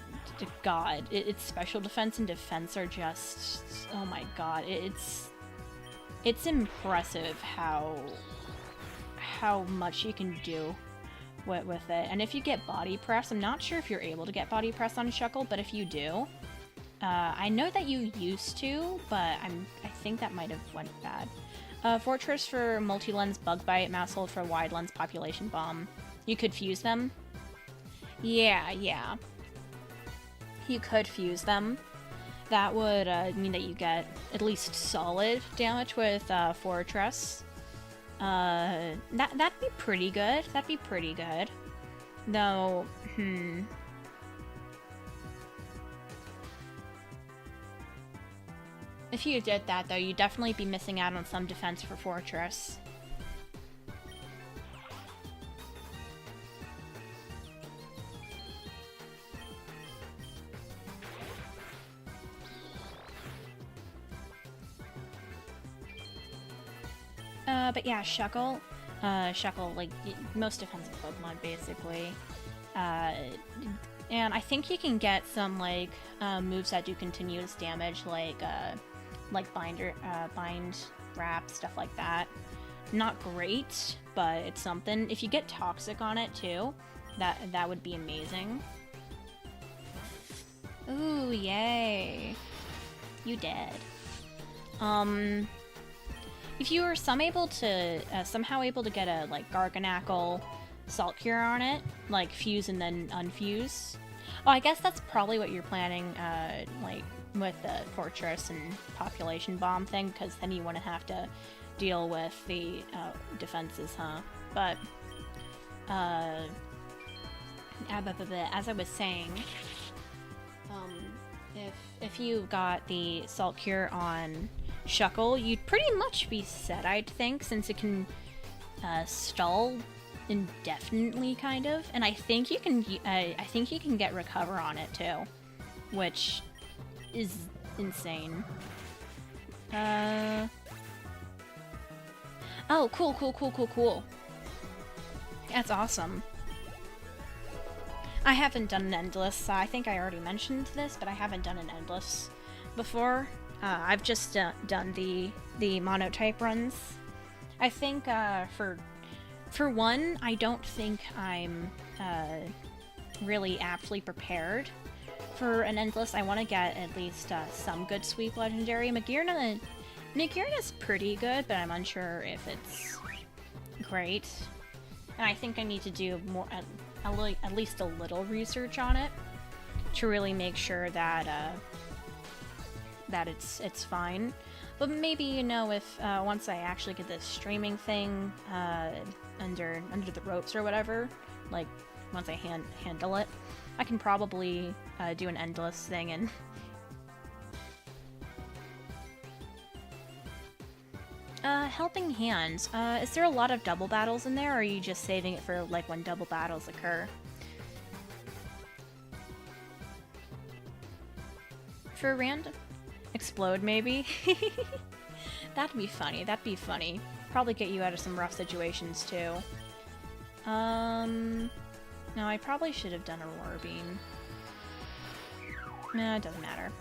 god, its special defense and defense are just, oh my god, it's impressive how much you can do with it. And if you get body press, I'm not sure if you're able to get body press on Shuckle, but if you do, I know that you used to, but I think that might have went bad. Fortress for multi-lens bug bite, mouse hold for wide lens population bomb. You could fuse them. Yeah. You could fuse them. That would mean that you get at least solid damage with Fortress. That'd be pretty good. That'd be pretty good. Though, If you did that, though, you'd definitely be missing out on some defense for Fortress. But yeah, Shuckle, like, most defensive Pokemon, basically. And I think you can get some, like, moves that do continuous damage, like Bind, Wrap, stuff like that. Not great, but it's something. If you get Toxic on it, too, that would be amazing. Ooh, yay. You did. If you were somehow able to get a, like, Garganacl Salt Cure on it, like, fuse and then unfuse. Oh, I guess that's probably what you're planning, like, with the Fortress and Population Bomb thing, because then you wouldn't have to deal with the defenses, huh? But, as I was saying, if you got the Salt Cure on Shuckle, you'd pretty much be set, I'd think, since it can stall indefinitely, kind of. And I think you can get Recover on it too, which is insane. Oh, cool. That's awesome. I haven't done an Endless. I think I already mentioned this, but I haven't done an Endless before. I've just done the Monotype runs. I think for one, I don't think I'm really aptly prepared for an Endless. I want to get at least some good Sweep Legendary. Magearna's pretty good, but I'm unsure if it's great. And I think I need to do more, at least a little research on it to really make sure that that it's fine. But maybe, you know, if once I actually get this streaming thing under the ropes or whatever, like once I handle it, I can probably do an Endless thing. And Helping Hands. Is there a lot of double battles in there, or are you just saving it for like when double battles occur? For random Explode, maybe? That'd be funny. Probably get you out of some rough situations, too. No, I probably should have done Aurora Beam. No, it doesn't matter.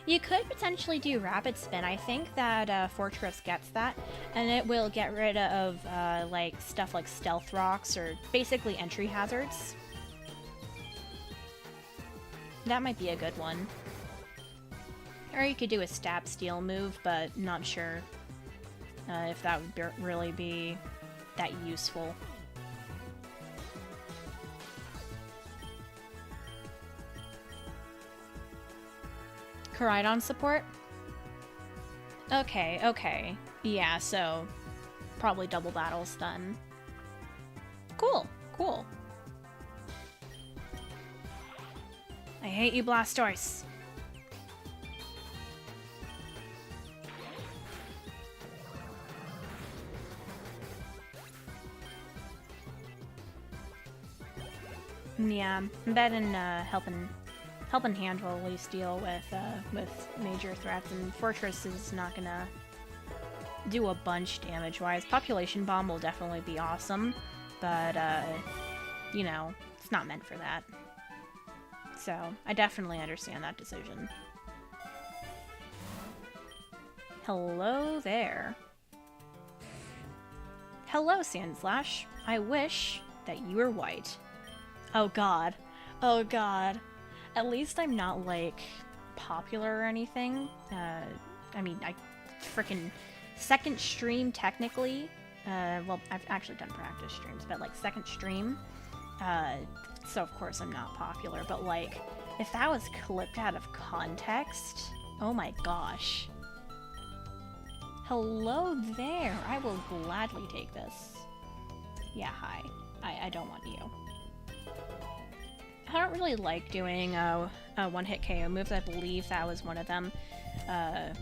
You could potentially do Rapid Spin. I think that Fortress gets that, and it will get rid of, like, stuff like Stealth Rocks, or basically entry hazards. That might be a good one. Or you could do a Stab Steel move, but not sure if that would really be that useful. Koraidon support? Okay. Yeah, so probably double battles then. Cool. I hate you, Blastoise. Yeah, I'm betting helping Hand will at least deal with major threats, and Fortress is not gonna do a bunch damage-wise. Population Bomb will definitely be awesome, but, you know, it's not meant for that. So, I definitely understand that decision. Hello there. Hello, Sandslash. I wish that you were white. Oh god. Oh god. At least I'm not, like, popular or anything. I mean, I frickin' second stream, technically. Well, I've actually done practice streams, but, like, second stream. So of course I'm not popular, but, like, if that was clipped out of context, oh my gosh. Hello there. I will gladly take this. Yeah, hi. I don't want you. I don't really like doing one-hit KO moves. I believe that was one of them. I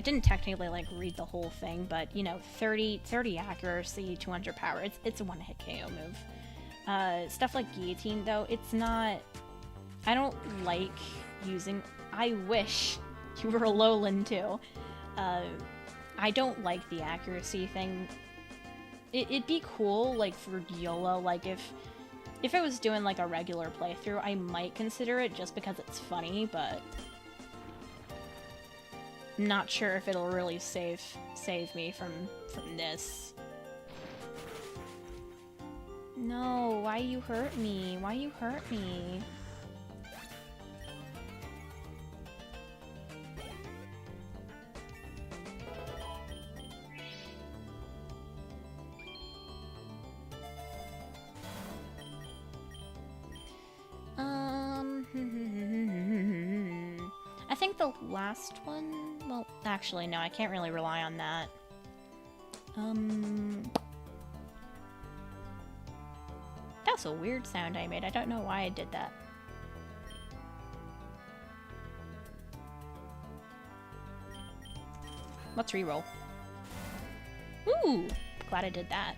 didn't technically, like, read the whole thing, but, you know, 30 accuracy, 200 power. It's a one-hit KO move. Stuff like Guillotine, though, it's not... I don't like using... I wish you were a Lowland, too. I don't like the accuracy thing. It'd be cool, like, for YOLO, like, if I was doing, like, a regular playthrough, I might consider it just because it's funny, but... I'm not sure if it'll really save me from this. No, why you hurt me? Why you hurt me? I think the last one... Well, actually, no, I can't really rely on that. That's a weird sound I made. I don't know why I did that. Let's reroll. Ooh! Glad I did that.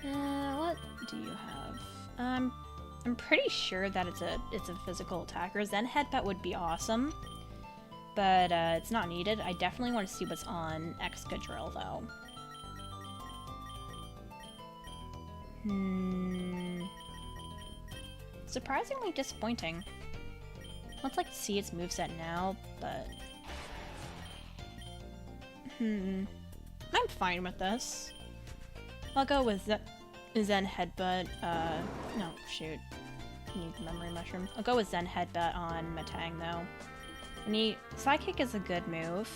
What do you have? I'm pretty sure that it's a physical attacker. Zen Headbutt would be awesome, but it's not needed. I definitely want to see what's on Excadrill, though. Surprisingly disappointing. Let's, like, see its moveset now, but... I'm fine with this. I'll go with Zen Headbutt, no, shoot. I need the Memory Mushroom. I'll go with Zen Headbutt on Metang, though. Psychic is a good move.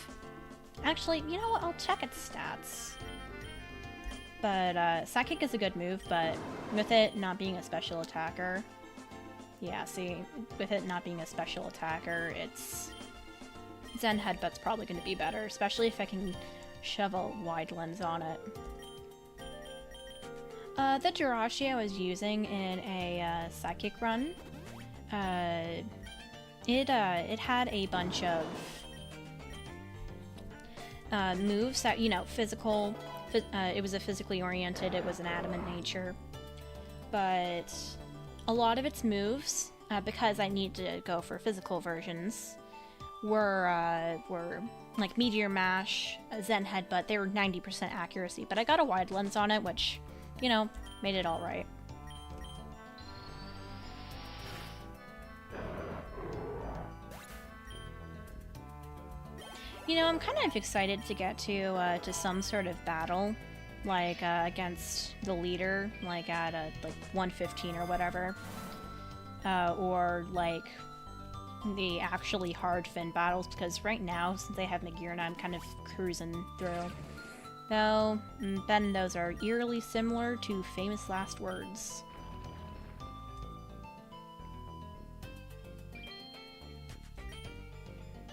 Actually, you know what? I'll check its stats. But, Psychic is a good move, but with it not being a special attacker... Yeah, see, with it not being a special attacker, it's... Zen Headbutt's probably going to be better, especially if I can shove a wide lens on it. The Jirachi I was using in a Psychic run, it had a bunch of moves that, you know, physical, it was a physically oriented, it was an adamant nature, but a lot of its moves, because I need to go for physical versions, were like Meteor Mash, Zen Headbutt. They were 90% accuracy, but I got a wide lens on it, which, you know, made it alright. You know, I'm kind of excited to get to some sort of battle, like, against the leader, like, at, like, 115 or whatever. Or, like, the actually hard Finn battles, because right now, since they have Magearna, I'm kind of cruising through. Though, then those are eerily similar to Famous Last Words.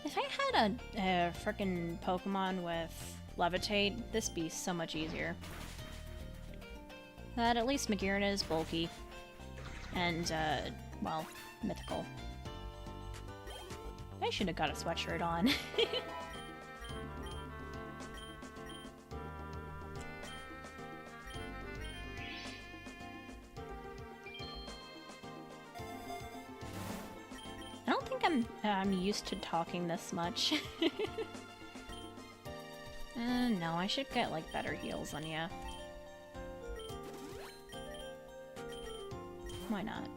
If I had a frickin' Pokemon with Levitate, this'd be so much easier. But at least Magearna is bulky. And, well, mythical. I should have got a sweatshirt on. I don't think I'm used to talking this much. No, I should get, like, better heals on ya. Why not?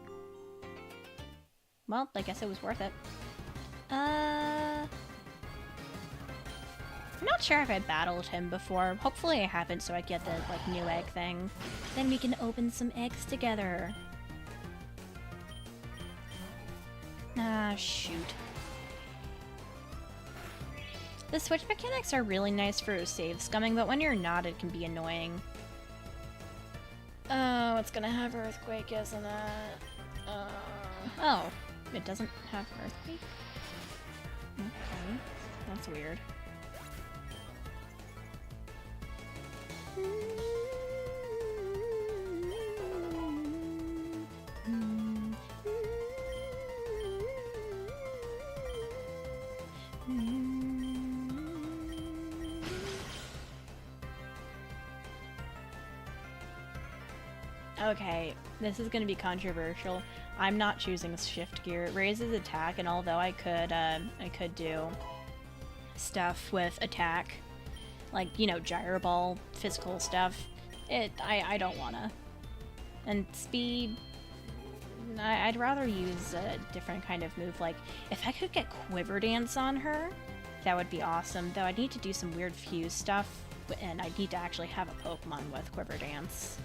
Well, I guess it was worth it. I'm not sure if I battled him before. Hopefully I haven't, so I get the, like, new egg thing. Then we can open some eggs together. Ah, shoot. The switch mechanics are really nice for save scumming, but when you're not, it can be annoying. Oh, it's gonna have Earthquake, isn't it? Oh, it doesn't have Earthquake? Okay, that's weird. Okay, this is gonna be controversial. I'm not choosing shift gear. It raises attack, and although I could do stuff with attack, like, you know, gyro ball, physical stuff, I don't wanna. And speed, I'd rather use a different kind of move. Like, if I could get Quiver Dance on her, that would be awesome. Though I'd need to do some weird fuse stuff, and I'd need to actually have a Pokemon with Quiver Dance.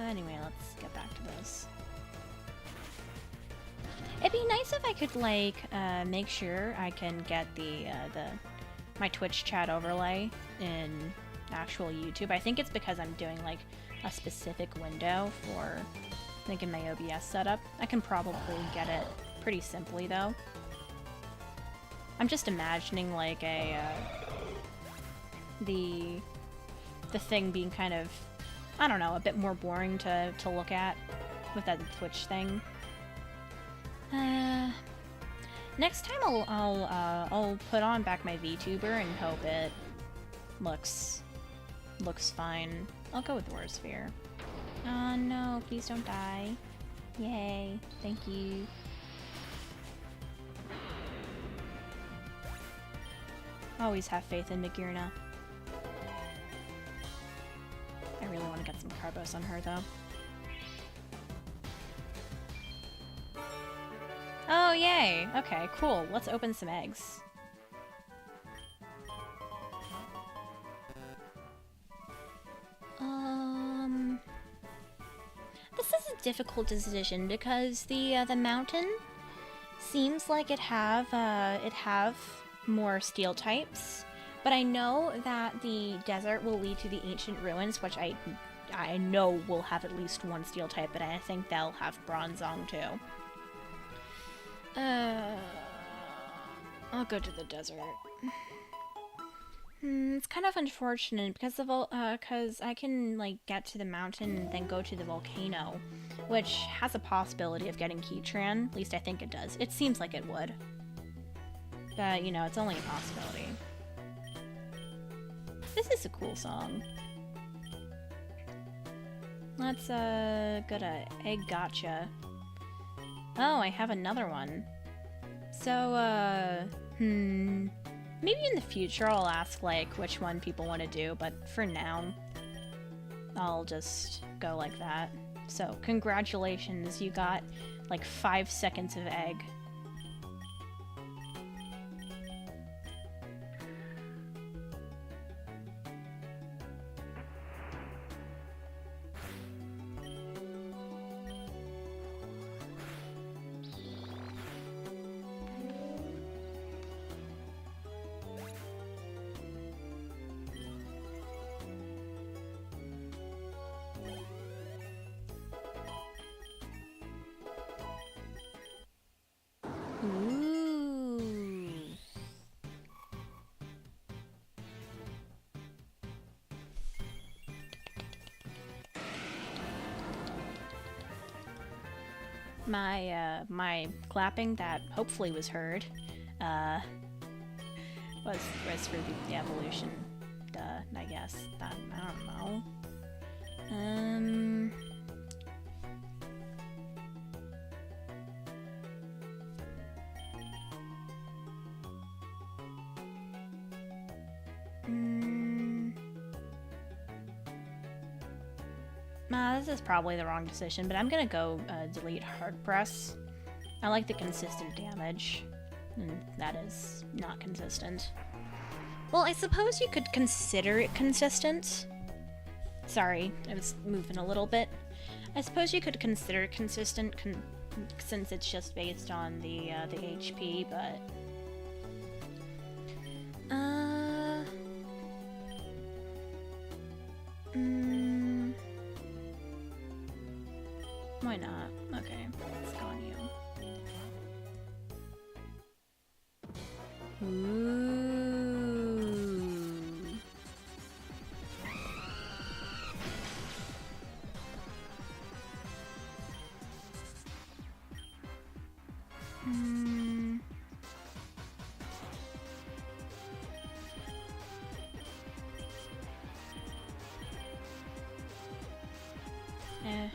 Anyway, let's get back to this. It'd be nice if I could, like, make sure I can get my Twitch chat overlay in actual YouTube. I think it's because I'm doing, like, a specific window for, like, in my OBS setup. I can probably get it pretty simply, though. I'm just imagining, like, the thing being kind of, I don't know, a bit more boring to look at with that Twitch thing. Next time I'll put on back my VTuber and hope it looks fine. I'll go with War Sphere. Oh no, please don't die. Yay, thank you. Always have faith in Magirna. I really want to get some Carbos on her, though. Oh, yay! Okay, cool. Let's open some eggs. This is a difficult decision because the mountain seems like it have more steel types. But I know that the desert will lead to the ancient ruins, which I know will have at least one steel type, but I think they'll have Bronzong too. I'll go to the desert. It's kind of unfortunate because because I can, like, get to the mountain and then go to the volcano, which has a possibility of getting Keytran. At least I think it does. It seems like it would. But, you know, it's only a possibility. This is a cool song. Let's, go to Egg Gotcha. Oh, I have another one. So, maybe in the future I'll ask, like, which one people want to do, but for now, I'll just go like that. So, congratulations, you got, like, 5 seconds of egg. Ooh. My clapping that hopefully was heard, was for the evolution, I guess. That, I don't know. This is probably the wrong decision, but I'm gonna go delete Hard Press. I like the consistent damage, and that is not consistent. Well, I suppose you could consider it consistent. Sorry, I was moving a little bit. I suppose you could consider it consistent since it's just based on the HP, but... Why not? Okay, let's go on you. Ooh. Eh.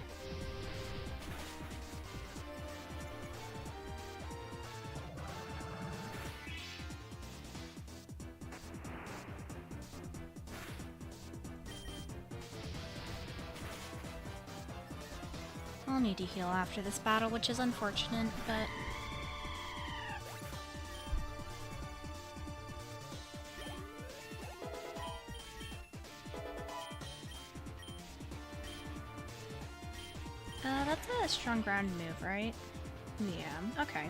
I'll need to heal after this battle, which is unfortunate, but... that's a strong ground move, right? Yeah, okay.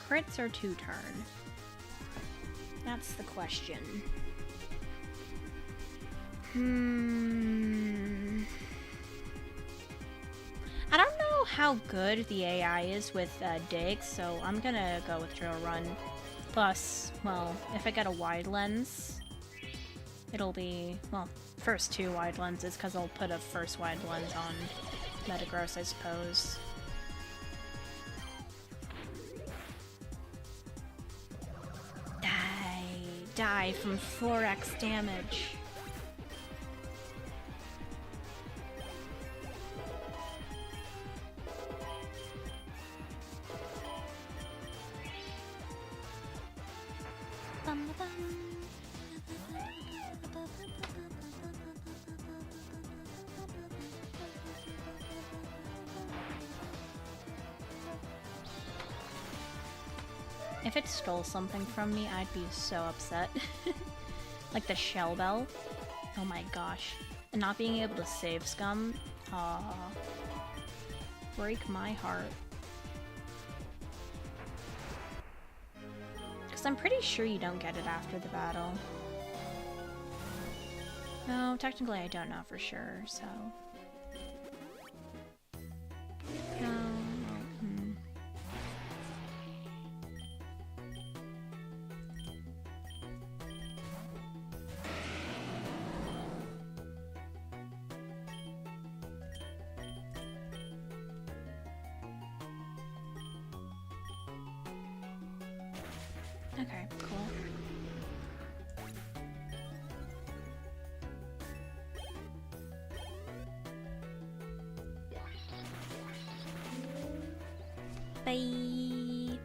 Crits or 2-turn? That's the question. I don't know how good the AI is with Dig, so I'm gonna go with Drill Run. Plus, well, if I get a wide lens, it'll be, well, first 2 wide lenses, because I'll put a first wide lens on Metagross, I suppose. Die from 4x damage. If it stole something from me, I'd be so upset. Like the Shell Bell. Oh my gosh. And not being able to save Scum. Aww. Break my heart. Because I'm pretty sure you don't get it after the battle. No, technically I don't know for sure, so... Okay, cool. Bye.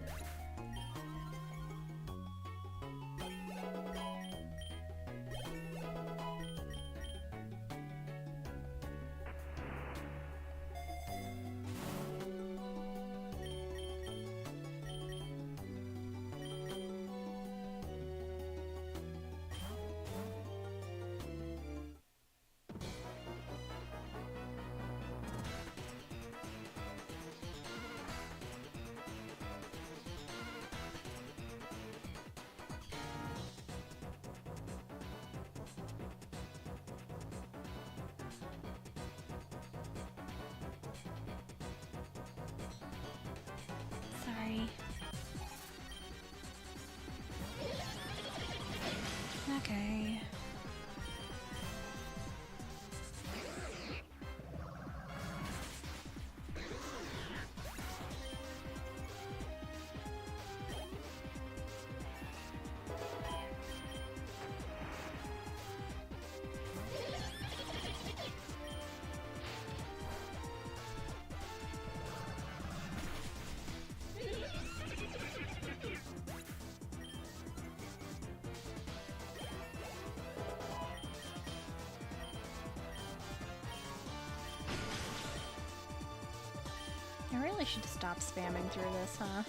Sorry. Okay. really should stop spamming through this, huh?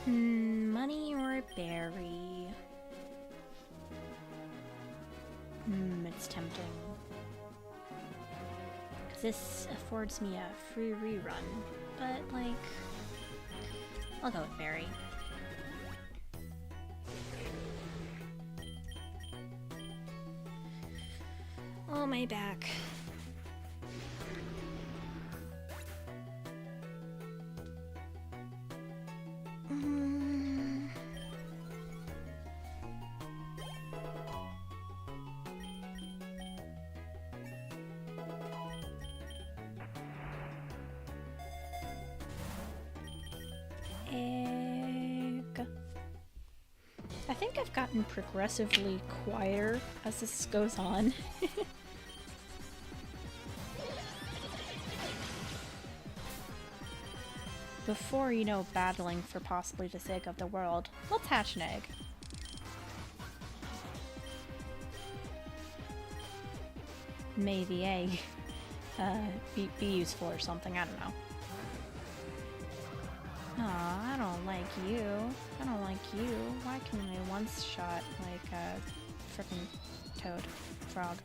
Money or berry? It's tempting. Because this affords me a free rerun, but, like, I'll go with berry. Oh, my back. Egg. I think I've gotten progressively quieter as this goes on. Before, you know, battling for possibly the sake of the world, let's hatch an egg. May the egg be useful or something, I don't know. Aw, I don't like you. I don't like you. Why can I one-shot like a frickin' toad? Frog.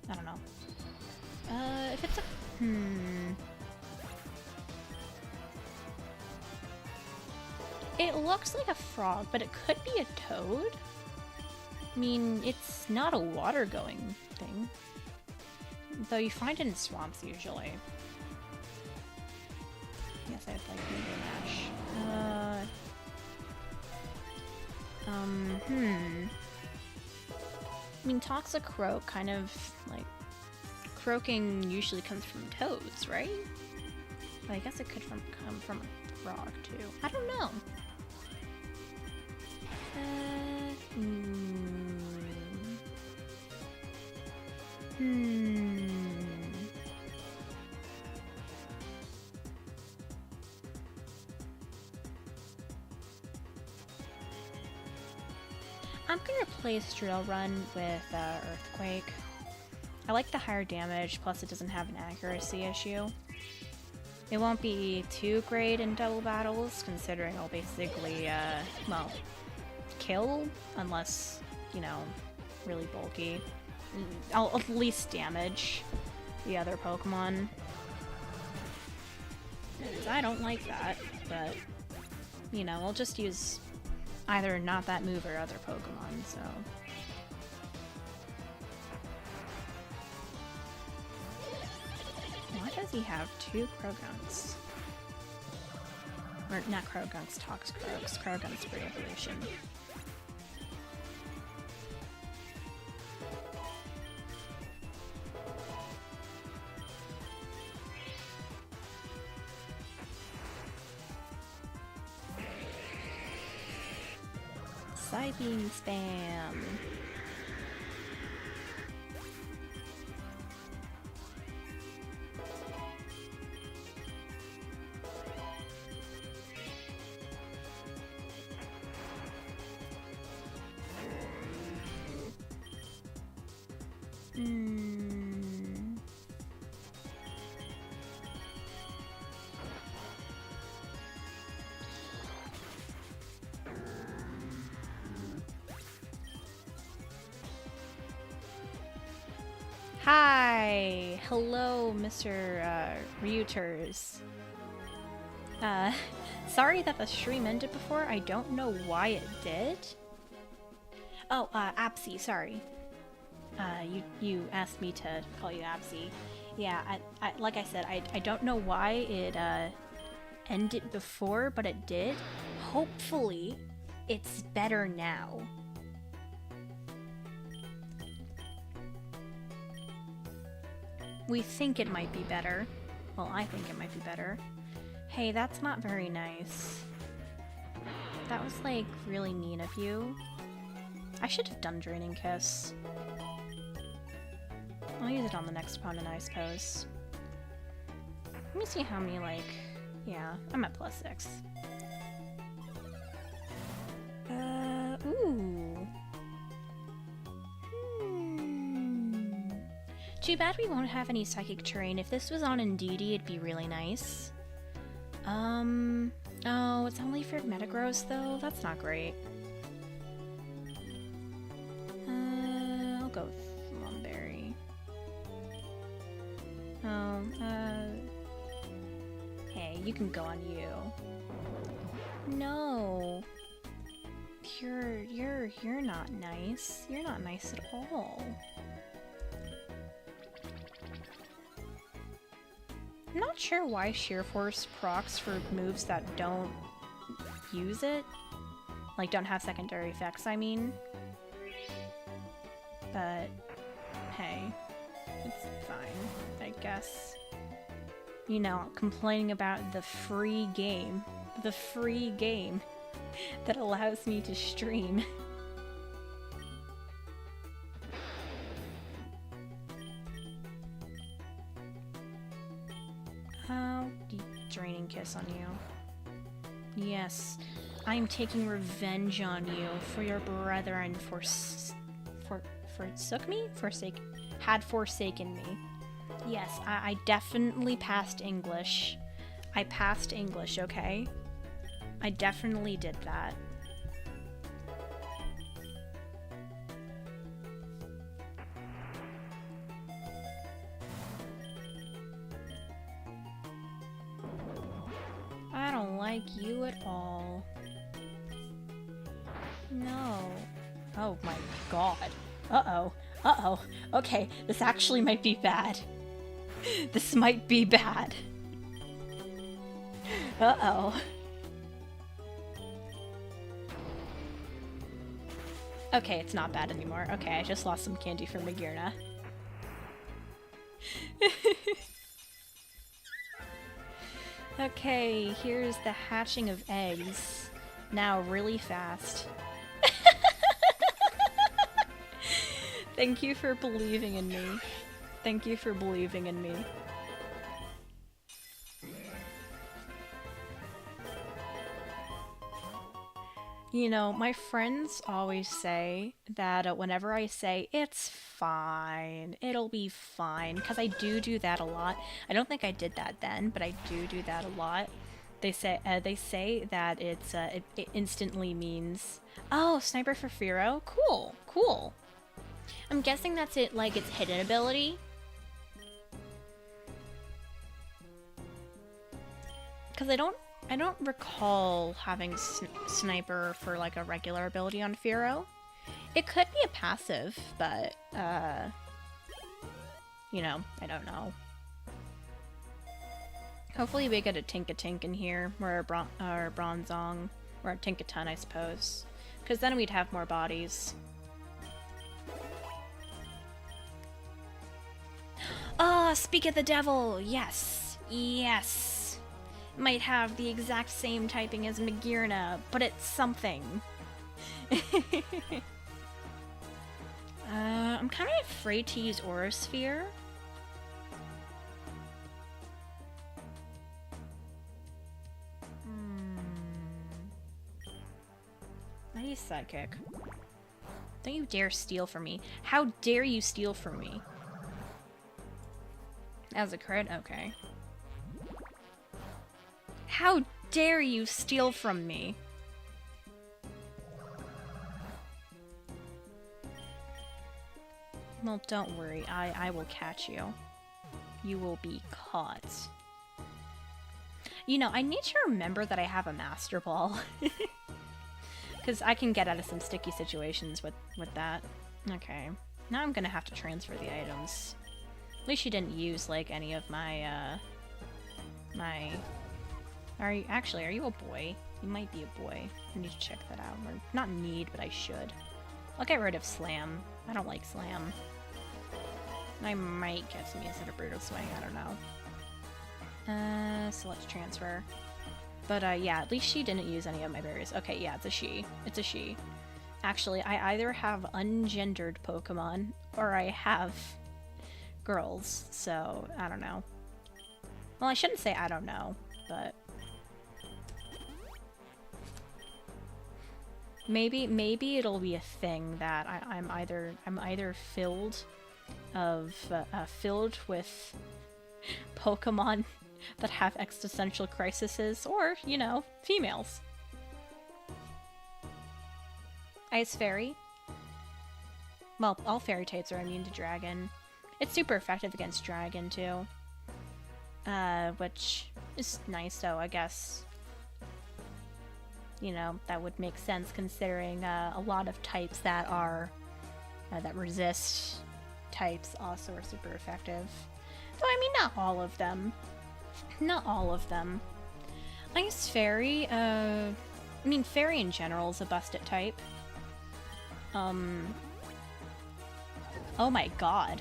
I don't know. If it's a... It looks like a frog, but it could be a toad? I mean, it's not a water-going thing. Though you find it in swamps, usually. Yes, I'd like medium ash. I mean, Toxicroak kind of, like, croaking usually comes from toads, right? But I guess it could come from a frog, too. I don't know. I'm gonna replace Drill Run with Earthquake. I like the higher damage, plus it doesn't have an accuracy issue. It won't be too great in double battles, considering I'll basically, well, kill, unless, you know, really bulky. I'll at least damage the other Pokemon. I don't like that, but, you know, I'll just use either not that move or other Pokemon, so... Why does he have two Croagunks? Or, not Croagunks, Toxicroaks. Croagunks for evolution. Psybeam spam! Hi! Hello, Mr. Reuters. Sorry that the stream ended before. I don't know why it did. Oh, Apsy, sorry. You asked me to call you Apsy. Yeah, like I said, I don't know why it, ended before, but it did. Hopefully, it's better now. We think it might be better. Well, I think it might be better. Hey, that's not very nice. That was, like, really mean of you. I should have done Draining Kiss. I'll use it on the next opponent, I suppose. Let me see how many, like... Yeah, I'm at +6. Ooh. Too bad we won't have any Psychic Terrain. If this was on Indeedee, it'd be really nice. Oh, it's only for Metagross, though? That's not great. I'll go with Lumberry. Oh, hey, you can go on you. No. You're not nice. You're not nice at all. I'm not sure why Sheer Force procs for moves that don't use it. Like, don't have secondary effects, I mean. But, hey, it's fine, I guess. You know, complaining about the free game that allows me to stream. Draining Kiss on you. Yes, I'm taking revenge on you for your brethren had forsaken me. Yes, I definitely passed English. I passed English, okay? I definitely did that. I don't like you at all. No. Oh my god. Uh-oh. Uh-oh. Okay, this actually might be bad. This might be bad. Uh-oh. Okay, it's not bad anymore. Okay, I just lost some candy from Magearna. Okay, here's the hatching of eggs. Now really fast. Thank you for believing in me. Thank you for believing in me. You know, my friends always say that whenever I say, it's fine, it'll be fine, because I do that a lot. I don't think I did that then, but I do that a lot. They say that it's it instantly means, oh, Sniper for Firo? Cool, cool. I'm guessing that's it, like its hidden ability. Because I don't recall having Sniper for like a regular ability on Firo. It could be a passive, but you know, I don't know. Hopefully we get a Tinkatink in here, or a Bronzong, or a Tinkaton, I suppose. Because then we'd have more bodies. Ah, Speak of the Devil! Yes! Yes! Might have the exact same typing as Magearna, but it's something. I'm kind of afraid to use Aura Sphere. I use Sidekick. Don't you dare steal from me. How dare you steal from me? As a crit? Okay. How dare you steal from me? Well, don't worry. I will catch you. You will be caught. You know, I need to remember that I have a Master Ball. Because I can get out of some sticky situations with that. Okay. Now I'm gonna have to transfer the items. At least you didn't use, like, any of my, Are you a boy? You might be a boy. I need to check that out. Or, not need, but I should. I'll get rid of Slam. I don't like Slam. I might get some use of a Brutal Swing, I don't know. So let's transfer. But, yeah, at least she didn't use any of my berries. Okay, yeah, it's a she. It's a she. Actually, I either have ungendered Pokemon, or I have girls, so I don't know. Well, I shouldn't say I don't know, but... Maybe it'll be a thing that I'm either filled with Pokemon that have existential crises, or, you know, females. Ice Fairy. Well, all fairy types are immune to dragon. It's super effective against dragon, too. Which is nice, though, I guess. You know, that would make sense considering a lot of types that are, that resist types also are super effective. Though, I mean, not all of them. Not all of them. Ice Fairy, I mean, Fairy in general is a busted type. Oh my god.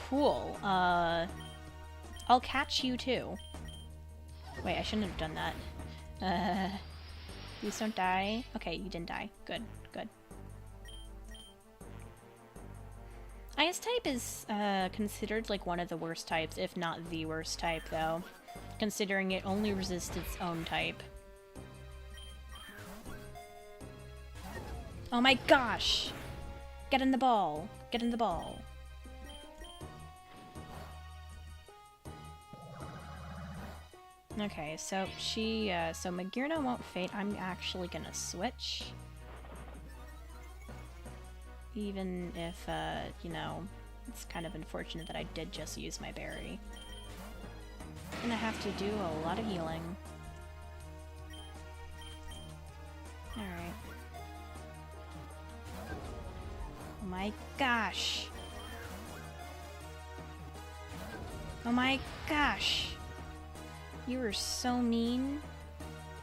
Cool. I'll catch you too. Wait, I shouldn't have done that. Please don't die. Okay, you didn't die. Good, good. Ice type is considered like one of the worst types, if not the worst type, though, considering it only resists its own type. Oh my gosh! Get in the ball! Get in the ball! Okay, so so Magearna won't fade. I'm actually gonna switch. Even if, you know, it's kind of unfortunate that I did just use my berry. I'm gonna have to do a lot of healing. Alright. Oh my gosh! Oh my gosh! You are so mean.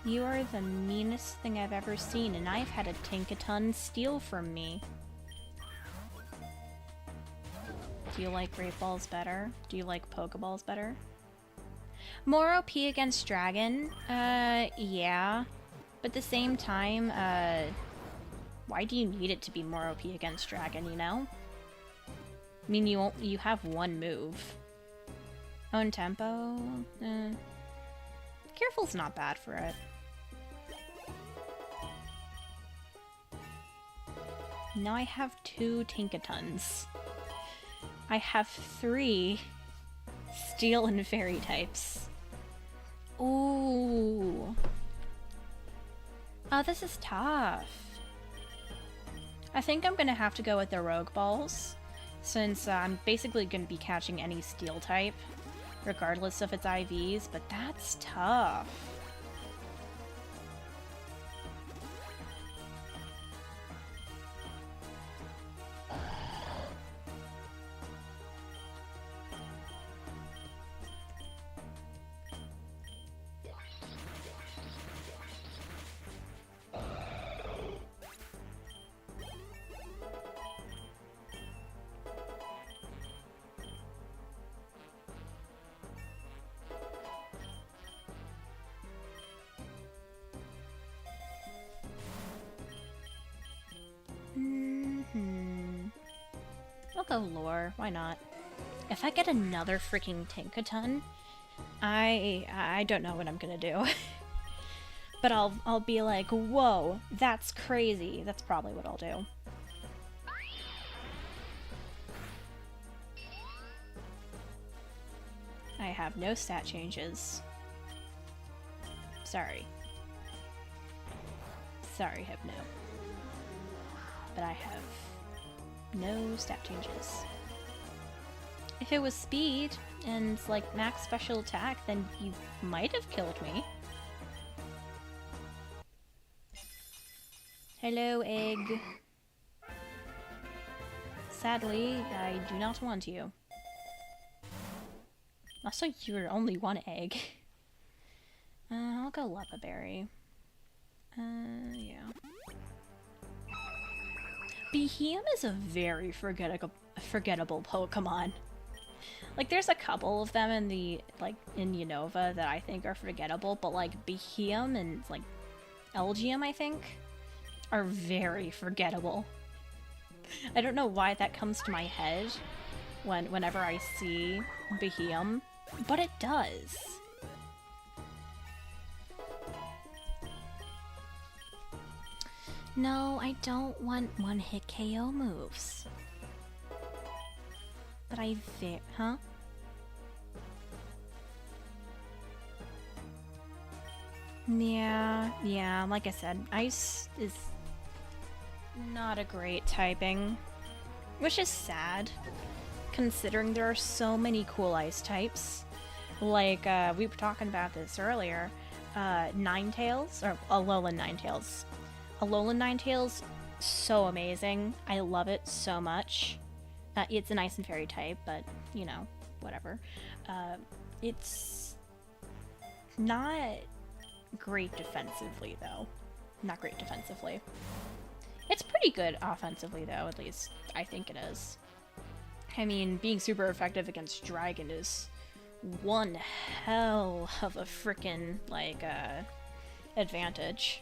You are the meanest thing I've ever seen, and I've had a Tinkaton steal from me. Do you like Great Balls better? Do you like Pokeballs better? More OP against Dragon? Yeah. But at the same time, why do you need it to be more OP against Dragon, you know? I mean, you have one move. Own tempo? Careful's not bad for it. Now I have 2 Tinkatons. I have 3 Steel and Fairy types. Ooh. Oh, this is tough. I think I'm gonna have to go with the Rogue Balls, since I'm basically gonna be catching any Steel type, regardless of its IVs, but that's tough. I'll go lore, why not? If I get another freaking Tinkaton, I don't know what I'm gonna do. But I'll be like, whoa, that's crazy. That's probably what I'll do. I have no stat changes. Sorry. Sorry, Hypno. But I have no stat changes. If it was speed and like max special attack, then you might have killed me. Hello, egg. Sadly, I do not want you. Also, you're only 1 egg. I'll go Leppa Berry. Yeah. Behem is a very forgettable Pokemon. Like, there's a couple of them in the, like, in Unova that I think are forgettable, but, like, Beheum and, like, Elgium, I think, are very forgettable. I don't know why that comes to my head whenever I see Beheum, but it does. No, I don't want one-hit KO moves. But huh? Yeah, like I said, Ice is not a great typing, which is sad, considering there are so many cool Ice types. Like, we were talking about this earlier, Ninetales, or Alolan Ninetales. Alolan Ninetales, so amazing. I love it so much. It's an Ice and Fairy type, but, you know, whatever. It's not great defensively, though. Not great defensively. It's pretty good offensively, though, at least I think it is. I mean, being super effective against Dragon is one hell of a frickin', like, advantage.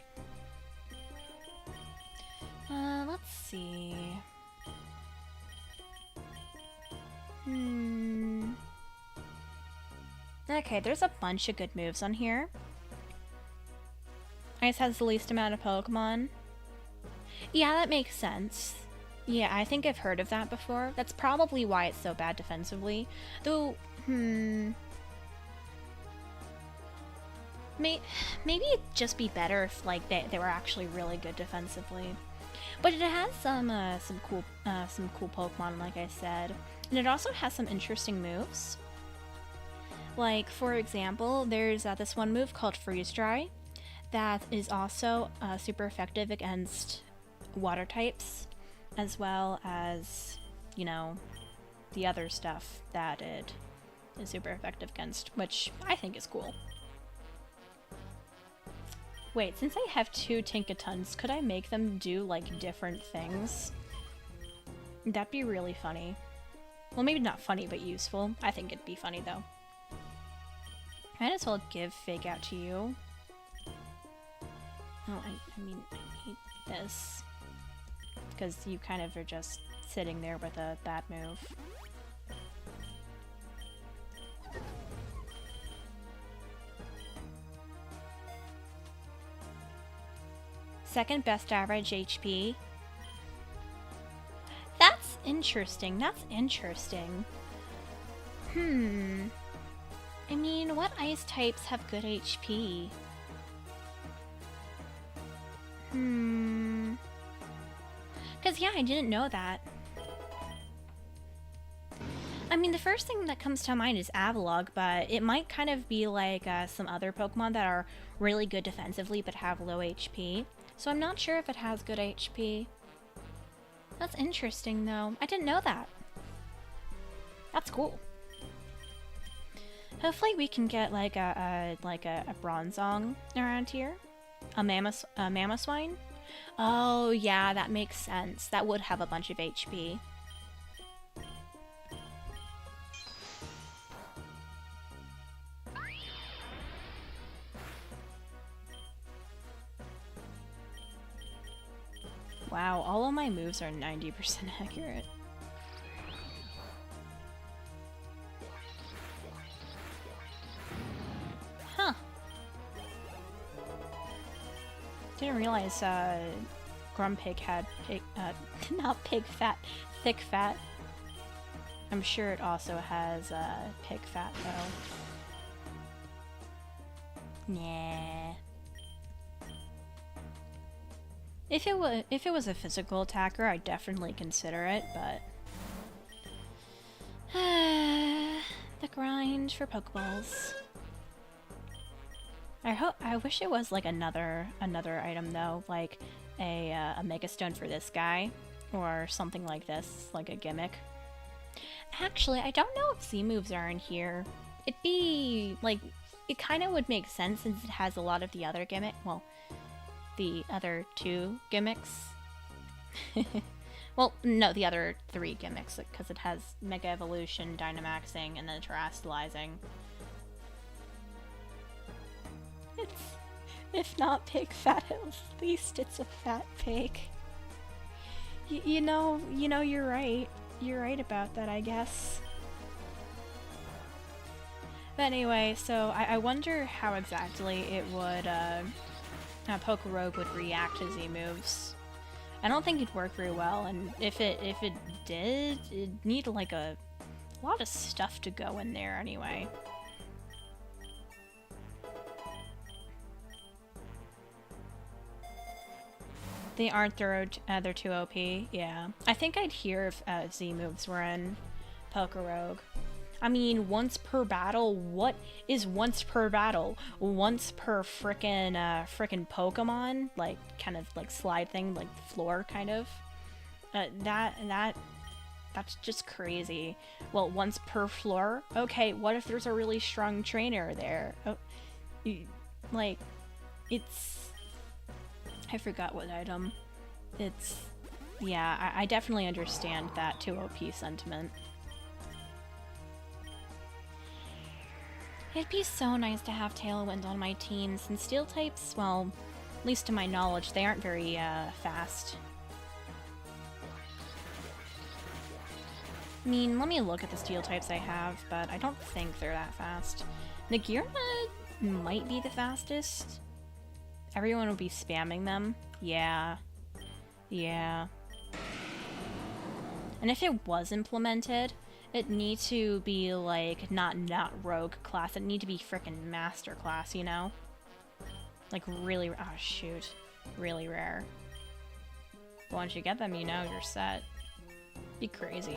Let's see. Okay, there's a bunch of good moves on here. Ice has the least amount of Pokemon. Yeah, that makes sense. Yeah, I think I've heard of that before. That's probably why it's so bad defensively. Though, maybe it'd just be better if, like, they were actually really good defensively. But it has some cool Pokemon, like I said. And it also has some interesting moves. Like, for example, there's this one move called Freeze Dry that is also super effective against water types, as well as, you know, the other stuff that it is super effective against, which I think is cool. Wait, since I have 2 Tinkatons, could I make them do, like, different things? That'd be really funny. Well, maybe not funny, but useful. I think it'd be funny, though. Might as well give Fake Out to you. Oh, I mean, I hate this. Because you kind of are just sitting there with a bad move. Second best average HP. That's interesting. That's interesting. I mean, what ice types have good HP? Because, yeah, I didn't know that. I mean, the first thing that comes to mind is Avalugg, but it might kind of be like some other Pokemon that are really good defensively but have low HP. So I'm not sure if it has good HP. That's interesting, though. I didn't know that. That's cool. Hopefully we can get like a Bronzong around here. A Mamoswine? Oh, yeah, that makes sense. That would have a bunch of HP. Wow, all of my moves are 90% accurate. Huh. Didn't realize Grumpig had not pig fat, thick fat. I'm sure it also has pig fat though. Nah. If it was a physical attacker, I'd definitely consider it, but the grind for Pokeballs. I wish it was like another item though, like a Mega Stone for this guy, or something like this, like a gimmick. Actually, I don't know if Z moves are in here. It'd be like, it kind of would make sense since it has a lot of the other gimmick. Well, the other 2 gimmicks. Well, no, the other 3 gimmicks, because it has Mega Evolution, Dynamaxing, and then Terastallizing. It's, if not pig fat, at least it's a fat pig. You know, you're right. You're right about that, I guess. But anyway, so I wonder how exactly it would, Pokerogue would react to Z moves. I don't think it'd work very well, and if it did, it'd need like a lot of stuff to go in there anyway. They aren't they're too OP, yeah. I think I'd hear if Z moves were in Pokerogue. I mean, once per battle, what is once per battle? Once per frickin' Pokemon? Like, kind of like slide thing, like floor, kind of? That's just crazy. Well, once per floor? Okay, what if there's a really strong trainer there? Oh, like, it's... I forgot what item. It's... Yeah, I definitely understand that 2 OP sentiment. It'd be so nice to have Tailwind on my team, since Steel types, well, at least to my knowledge, they aren't very, fast. I mean, let me look at the Steel types I have, but I don't think they're that fast. Nagirna might be the fastest. Everyone will be spamming them. Yeah. Yeah. And if it was implemented, it'd need to be, like, not rogue class. It'd need to be frickin' master class, you know? Like, really... Oh, shoot. Really rare. But once you get them, you know you're set. Be crazy.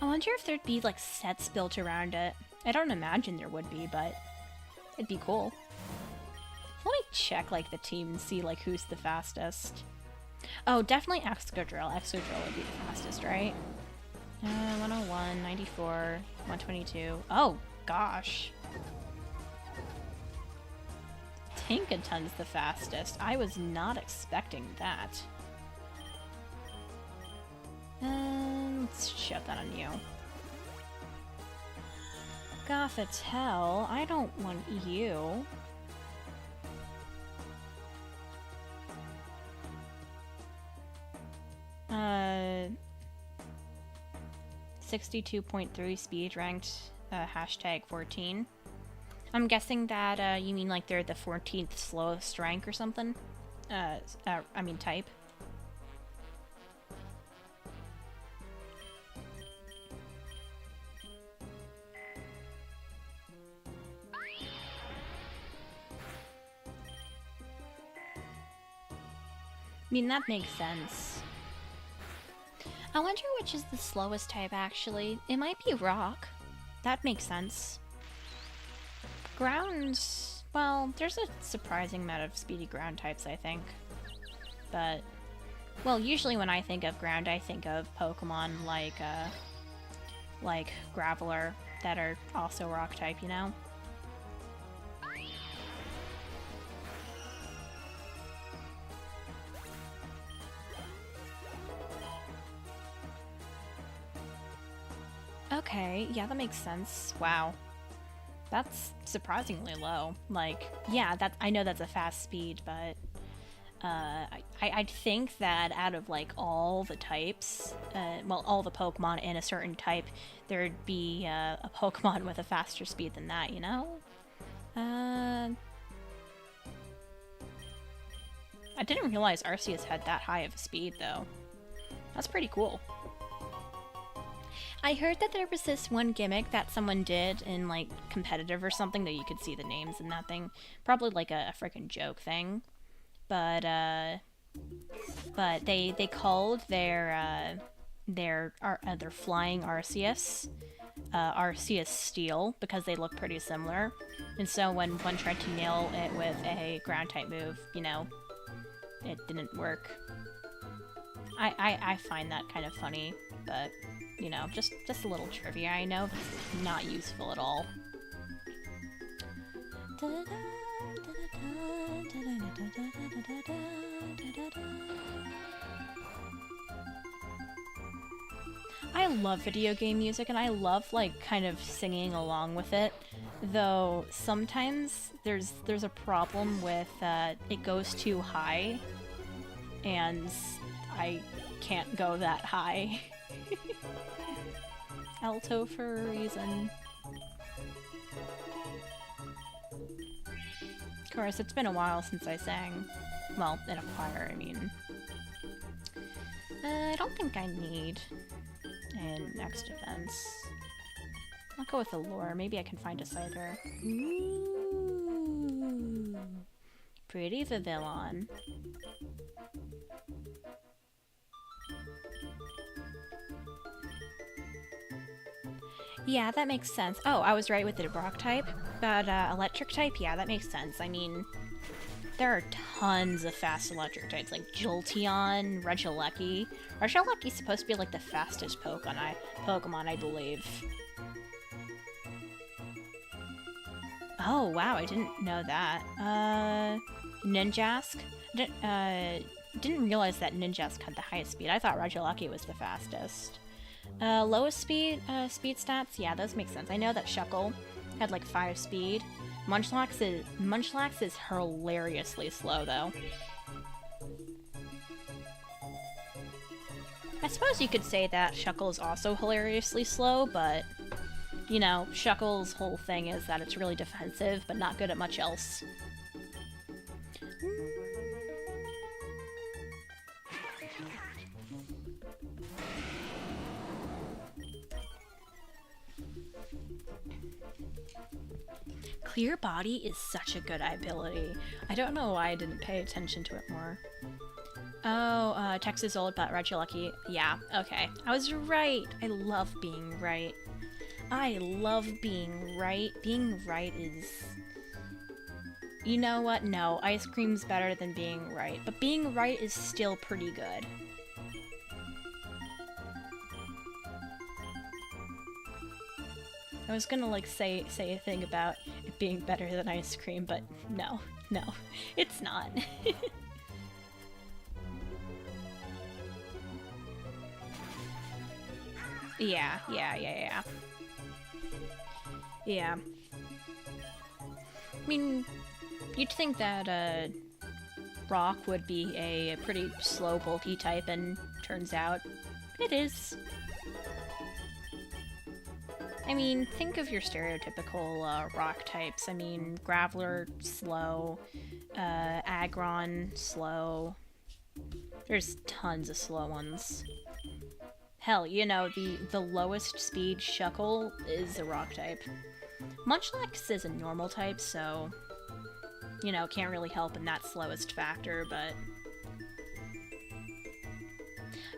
I wonder if there'd be, like, sets built around it. I don't imagine there would be, but it'd be cool. Let me check, like, the team and see, like, who's the fastest. Oh, definitely Excadrill. Excadrill would be the fastest, right? 101, 94, 122. Oh, gosh. Tinkaton's the fastest. I was not expecting that. Let's shove that on you. Gothitelle, I don't want you. 62.3 speed ranked, hashtag 14. I'm guessing that, you mean like they're the 14th slowest rank or something? I mean type. I mean, that makes sense. I wonder which is the slowest type, actually. It might be rock. That makes sense. Ground... Well, there's a surprising amount of speedy ground types, I think. But... Well, usually when I think of ground, I think of Pokemon like Graveler that are also rock type, you know? Okay, yeah, that makes sense. Wow. That's surprisingly low. Like, yeah, I know that's a fast speed, but I'd think that out of, like, all the types, well, all the Pokemon in a certain type, there'd be a Pokemon with a faster speed than that, you know? I didn't realize Arceus had that high of a speed, though. That's pretty cool. I heard that there was this one gimmick that someone did in, like, competitive or something that you could see the names and that thing. Probably, like, a freaking joke thing. But they called their flying Arceus, Arceus Steel, because they look pretty similar. And so when one tried to nail it with a ground-type move, you know, it didn't work. I find that kind of funny, but... You know, just a little trivia. I know it's not useful at all. I love video game music, and I love, like, kind of singing along with it. Though, sometimes there's a problem with, it goes too high, and I can't go that high. Alto for a reason. Of course, it's been a while since I sang. Well, in a choir, I mean. I don't think I need an next defense. I'll go with the lore. Maybe I can find a Scyther. Ooh. Pretty Vivillon. Yeah, that makes sense. Oh, I was right with the rock type, but electric type, yeah, that makes sense. I mean, there are tons of fast electric types, like Jolteon, Regieleki. Regieleki's supposed to be like the fastest Pokemon, I believe. Oh, wow, I didn't know that. Ninjask? Didn't realize that Ninjask had the highest speed. I thought Regieleki was the fastest. Lowest speed stats? Yeah, those make sense. I know that Shuckle had like 5 speed. Munchlax is hilariously slow, though. I suppose you could say that Shuckle is also hilariously slow, but, you know, Shuckle's whole thing is that it's really defensive, but not good at much else. Clear Body is such a good ability. I don't know why I didn't pay attention to it more. Oh, text is old about Regieleki. Yeah, okay. I was right. I love being right. I love being right. Being right is... You know what? No, ice cream's better than being right. But being right is still pretty good. I was gonna, like, say a thing about it being better than ice cream, but no, it's not. Yeah. Yeah. I mean, you'd think that, Rock would be a pretty slow, bulky type, and turns out it is. I mean, think of your stereotypical, rock types. I mean, Graveler, slow, Aggron, slow. There's tons of slow ones. Hell, you know, the lowest speed Shuckle is a rock type. Munchlax is a normal type, so, you know, can't really help in that slowest factor, but...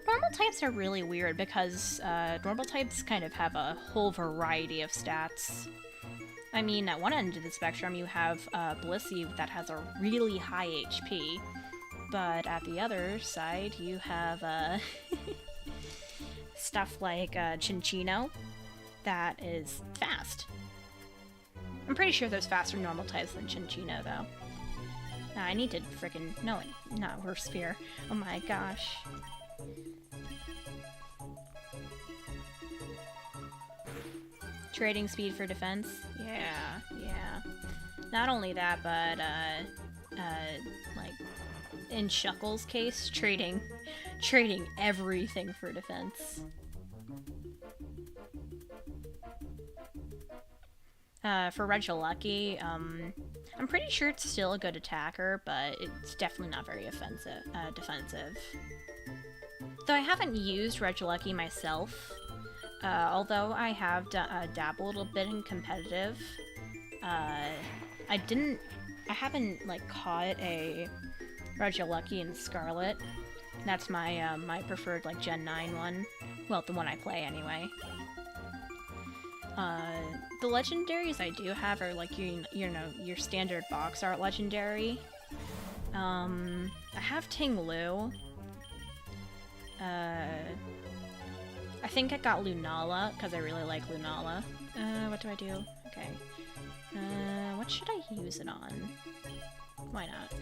Normal types are really weird because normal types kind of have a whole variety of stats. I mean, at one end of the spectrum you have Blissey that has a really high HP, but at the other side you have stuff like Chinchino that is fast. I'm pretty sure there's faster normal types than Chinchino, though. I need to frickin'... No, not Horse Spear. Oh my gosh. Trading speed for defense? Yeah. Not only that, but, like, in Shuckle's case, trading everything for defense. For Regieleki, I'm pretty sure it's still a good attacker, but it's definitely not very defensive. Though I haven't used Regieleki myself, although I have dabbled a little bit in competitive. I haven't, like, caught a Regieleki in Scarlet. That's my, my preferred, like, Gen 9 one. Well, the one I play, anyway. The legendaries I do have are, like, you know, your standard box art legendary. I have Ting-Lu. I think I got Lunala, because I really like Lunala. What do I do? Okay. What should I use it on? Why not?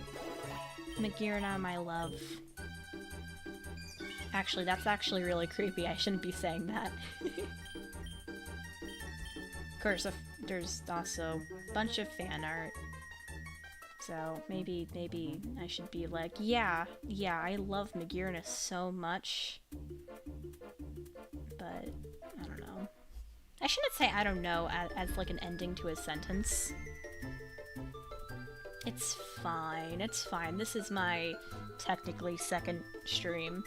Magearna, my love. Actually, that's actually really creepy. I shouldn't be saying that. Of course, there's also a bunch of fan art. So maybe I should be like, yeah, I love Magirna so much. But, I don't know. I shouldn't say I don't know as like an ending to a sentence. It's fine, it's fine. This is my technically second stream.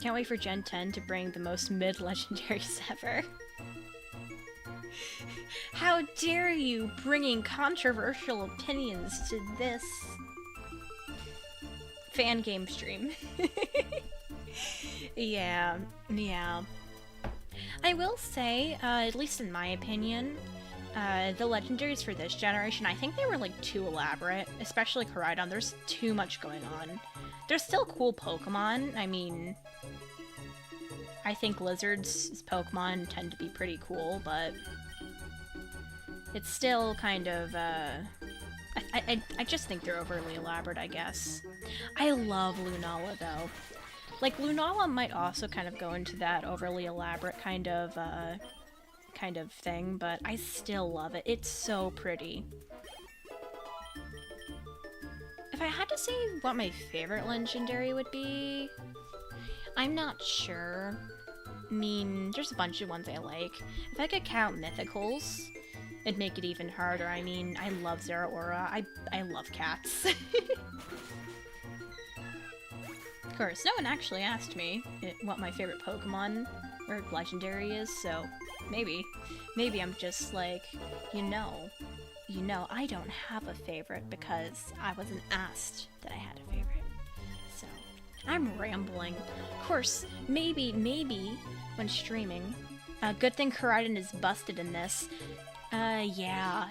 Can't wait for Gen 10 to bring the most mid-legendaries ever. How dare you bringing controversial opinions to this fan game stream. Yeah. I will say, at least in my opinion, the legendaries for this generation, I think they were like too elaborate, especially Koraidon. There's too much going on. There's still cool Pokemon. I mean, I think Lizard's Pokemon tend to be pretty cool, but it's still kind of, I just think they're overly elaborate, I guess. I love Lunala, though. Like, Lunala might also kind of go into that overly elaborate kind of thing, but I still love it. It's so pretty. If I had to say what my favorite legendary would be, I'm not sure. I mean, there's a bunch of ones I like. If I could count mythicals, it'd make it even harder. I mean, I love Zeraora. I love cats. Of course, no one actually asked me what my favorite Pokemon or legendary is, so maybe I'm just like, you know, I don't have a favorite because I wasn't asked that I had a favorite. So, I'm rambling. Of course, maybe when streaming, good thing Koraidon is busted in this. Yeah.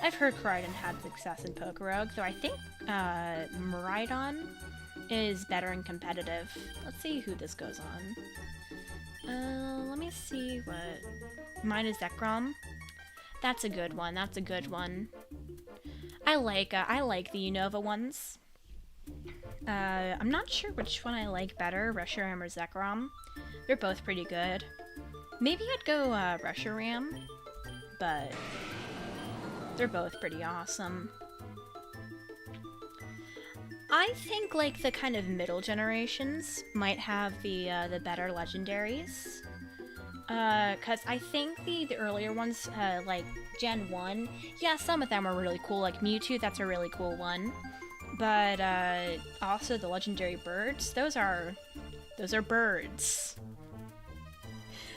I've heard Koraidon had success in Pokerogue, though I think, Miraidon is better in competitive. Let's see who this goes on. Let me see what... Mine is Zekrom. That's a good one, I like the Unova ones. I'm not sure which one I like better, Reshiram or Zekrom. They're both pretty good. Maybe I'd go, Reshiram, but they're both pretty awesome. I think, like, the kind of middle generations might have the better legendaries. Cause I think the earlier ones, like Gen 1, yeah, some of them are really cool, like Mewtwo, that's a really cool one. But, also the legendary birds, those are birds.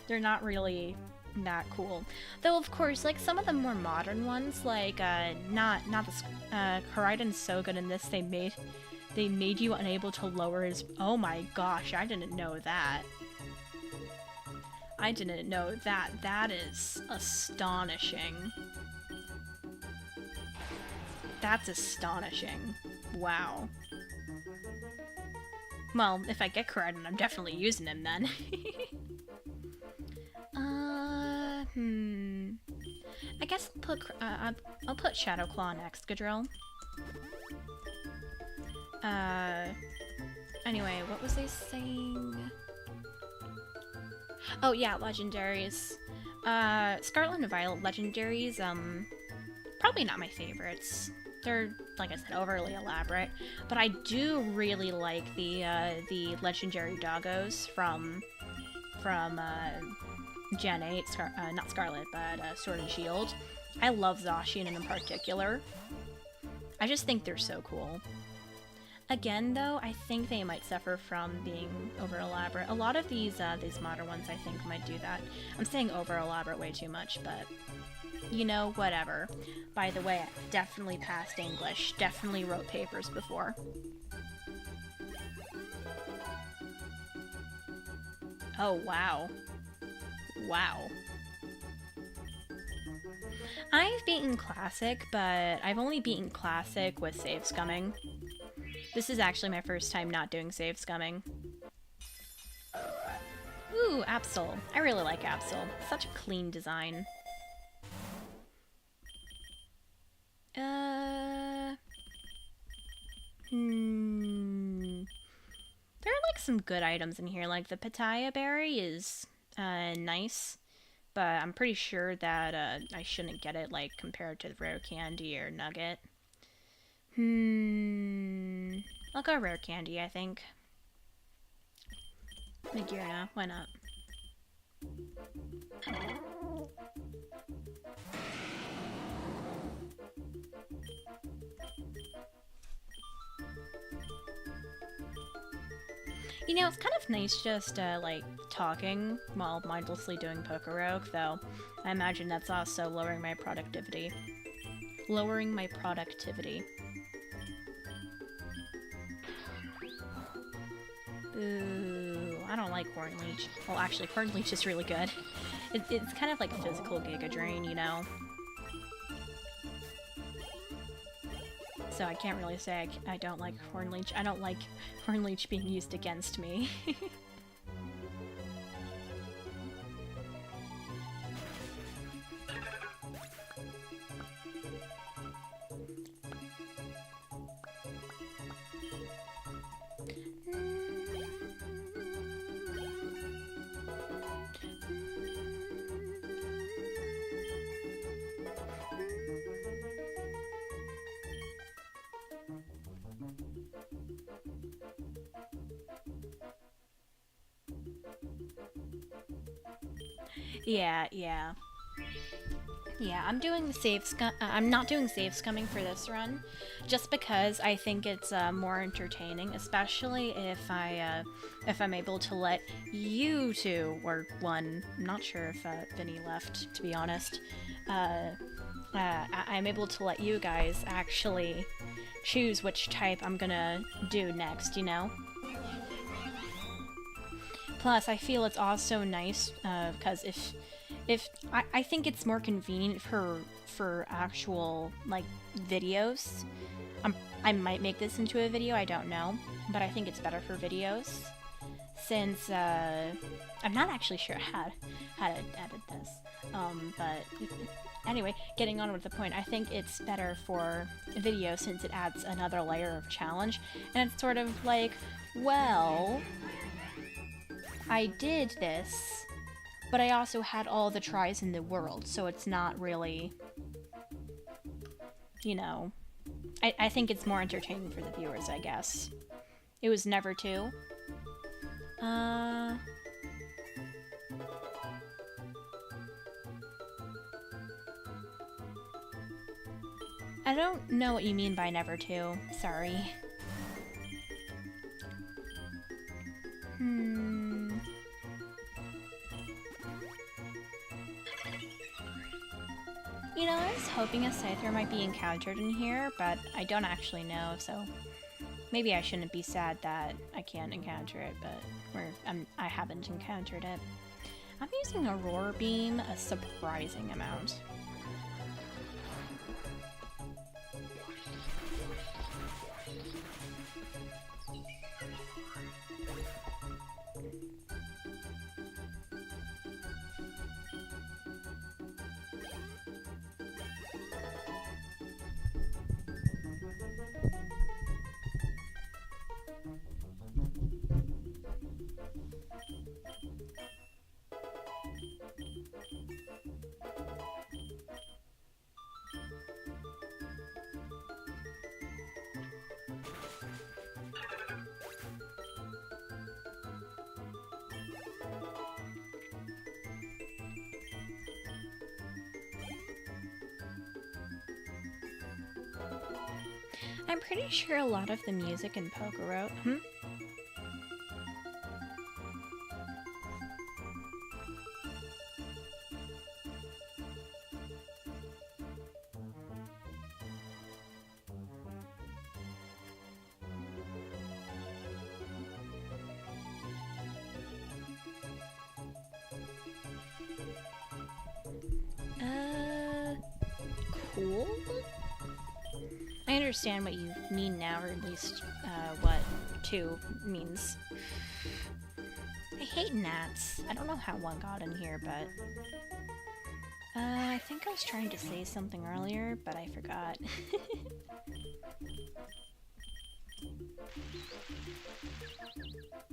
They're not really that cool. Though, of course, like, some of the more modern ones, like, Koraidon's so good in this, they made you unable to lower his... Oh my gosh, I didn't know that. I didn't know that. That is astonishing. That's astonishing. Wow. Well, if I get Koraidon, I'm definitely using him then. I guess I'll put Shadowclaw next, Gadrill. Anyway, what was I saying? Oh yeah, legendaries. Scarlet and Violet legendaries, probably not my favorites. They're, like I said, overly elaborate. But I do really like the legendary doggos from Gen 8, not Scarlet, but Sword and Shield. I love Zacian in particular. I just think they're so cool. Again, though, I think they might suffer from being over-elaborate. A lot of these modern ones, I think, might do that. I'm saying over-elaborate way too much, but, you know, whatever. By the way, I definitely passed English. Definitely wrote papers before. Oh, wow. Wow. I've beaten Classic, but I've only beaten Classic with save scumming. This is actually my first time not doing save scumming. Ooh, Absol. I really like Absol. Such a clean design. some good items in here. Like the pitaya berry is nice, but I'm pretty sure that I shouldn't get it like compared to the rare candy or nugget. I'll go rare candy, I think. Nagirna, why not? You know, it's kind of nice just, like, talking while mindlessly doing Pokerogue, though I imagine that's also lowering my productivity. Lowering my productivity. Ooh, I don't like Horn Leech. Well, actually, Horn Leech is really good. It's kind of like a physical Giga Drain, you know? So I can't really say I don't like Horn Leech. I don't like Horn Leech being used against me. Yeah, yeah. Yeah, I'm doing the I'm not doing save scumming for this run, just because I think it's more entertaining, especially if I'm able to let you two, or one, I'm not sure if Vinny left, to be honest. I'm able to let you guys actually choose which type I'm gonna do next, you know? Plus, I feel it's also nice because if I think it's more convenient for actual like videos. I might make this into a video, I don't know, but I think it's better for videos since I'm not actually sure how to edit this. But anyway, getting on with the point, I think it's better for video since it adds another layer of challenge, and it's sort of like, well, I did this, but I also had all the tries in the world, so it's not really, you know, I think it's more entertaining for the viewers, I guess. It was never two. I don't know what you mean by never two. Sorry. You know, I was hoping a Scyther might be encountered in here, but I don't actually know, so maybe I shouldn't be sad that I can't encounter it, but I haven't encountered it. I'm using Aurora Beam a surprising amount. I'm pretty sure a lot of the music in Pokerogue... Cool? I understand what you mean now, or at least, what 2 means. I hate gnats. I don't know how one got in here, but... I think I was trying to say something earlier, but I forgot.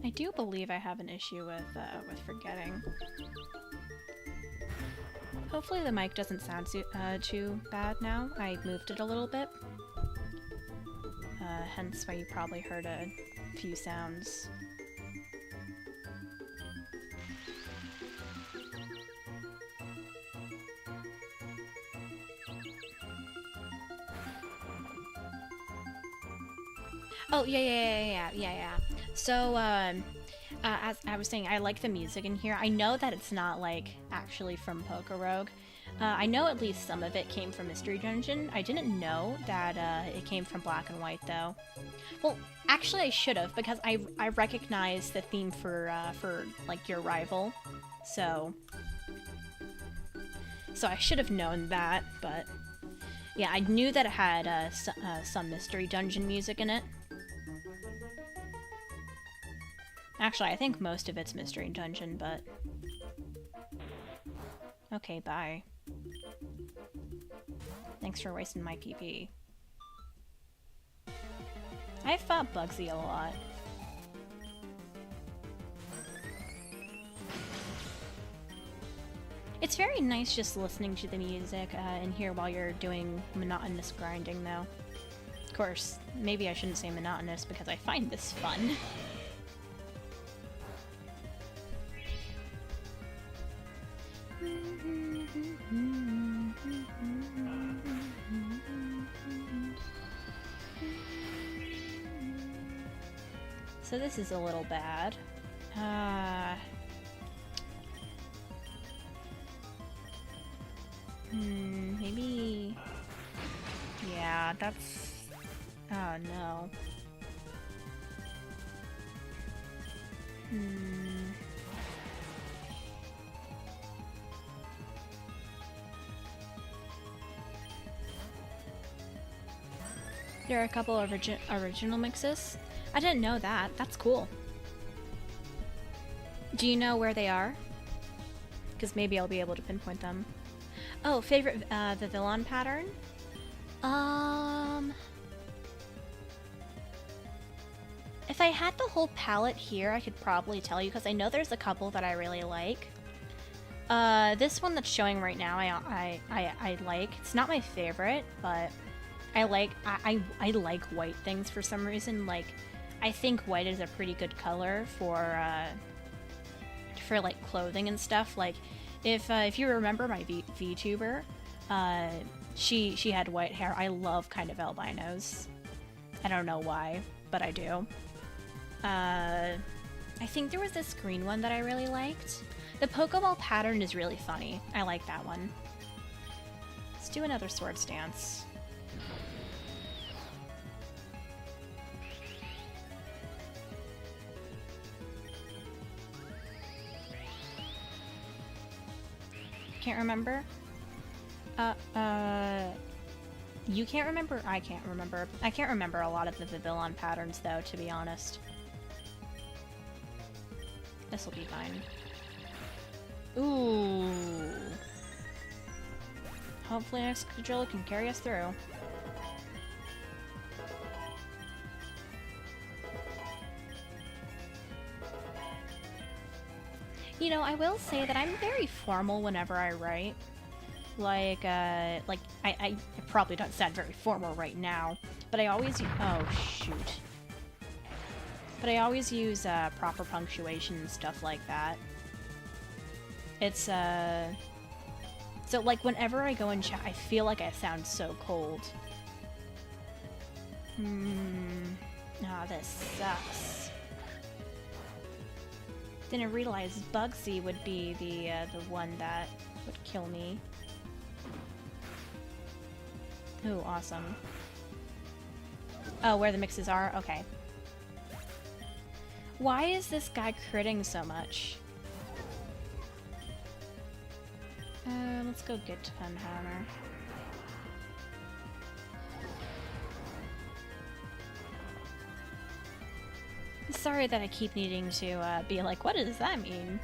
I do believe I have an issue with forgetting. Hopefully the mic doesn't sound too bad now. I moved it a little bit. Hence why you probably heard a few sounds. Oh, yeah. So, as I was saying, I like the music in here. I know that it's not, like, actually from Pokerogue. I know at least some of it came from Mystery Dungeon. I didn't know that it came from Black and White, though. Well, actually I should have, because I recognize the theme for like, your rival. So I should have known that, but... Yeah, I knew that it had some Mystery Dungeon music in it. Actually, I think most of it's Mystery Dungeon, but... Okay, bye. Thanks for wasting my PP. I've fought Bugsy a lot. It's very nice just listening to the music in here while you're doing monotonous grinding, though. Of course, maybe I shouldn't say monotonous because I find this fun. So this is a little bad. Maybe... Yeah, that's... Oh, no. There are a couple of original mixes. I didn't know that. That's cool. Do you know where they are? Because maybe I'll be able to pinpoint them. Oh, favorite Vivillon pattern? If I had the whole palette here, I could probably tell you, because I know there's a couple that I really like. This one that's showing right now, I like. It's not my favorite, but I like white things for some reason. Like, I think white is a pretty good color for like clothing and stuff. Like, if you remember my VTuber, she had white hair. I love kind of albinos. I don't know why, but I do. I think there was this green one that I really liked. The Pokeball pattern is really funny. I like that one. Let's do another Swords Dance. Can't remember? You can't remember? I can't remember. I can't remember a lot of the Vivillon patterns, though, to be honest. This'll be fine. Ooh. Hopefully Excadrill can carry us through. You know, I will say that I'm very formal whenever I write. Like, I probably don't sound very formal right now, but I always oh, shoot. But I always use, proper punctuation and stuff like that. It's, so, like, whenever I go in chat, I feel like I sound so cold. Ah, this sucks. Didn't realize Bugsy would be the one that would kill me. Ooh, awesome. Oh, where the mixes are? Okay. Why is this guy critting so much? Let's go get Funhammer. Sorry that I keep needing to be like, what does that mean?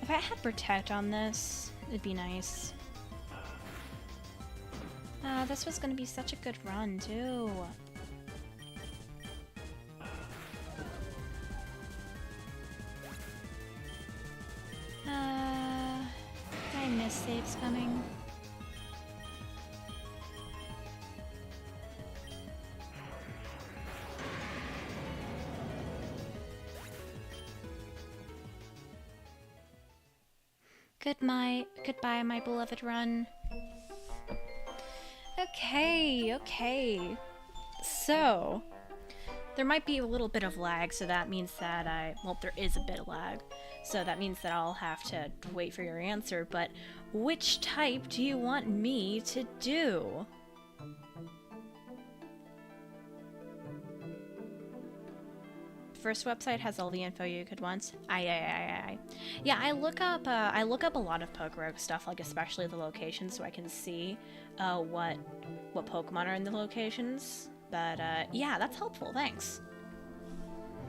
If I had Protect on this, it'd be nice. This was gonna be such a good run, too. coming? Goodbye, my beloved run. Okay. So, there might be a little bit of lag, so that means that well, there is a bit of lag. So that means that I'll have to wait for your answer, but which type do you want me to do? First website has all the info you could want. Aye. Yeah, I look up a lot of Pokerogue stuff, like especially the locations, so I can see what Pokemon are in the locations. But yeah, that's helpful. Thanks.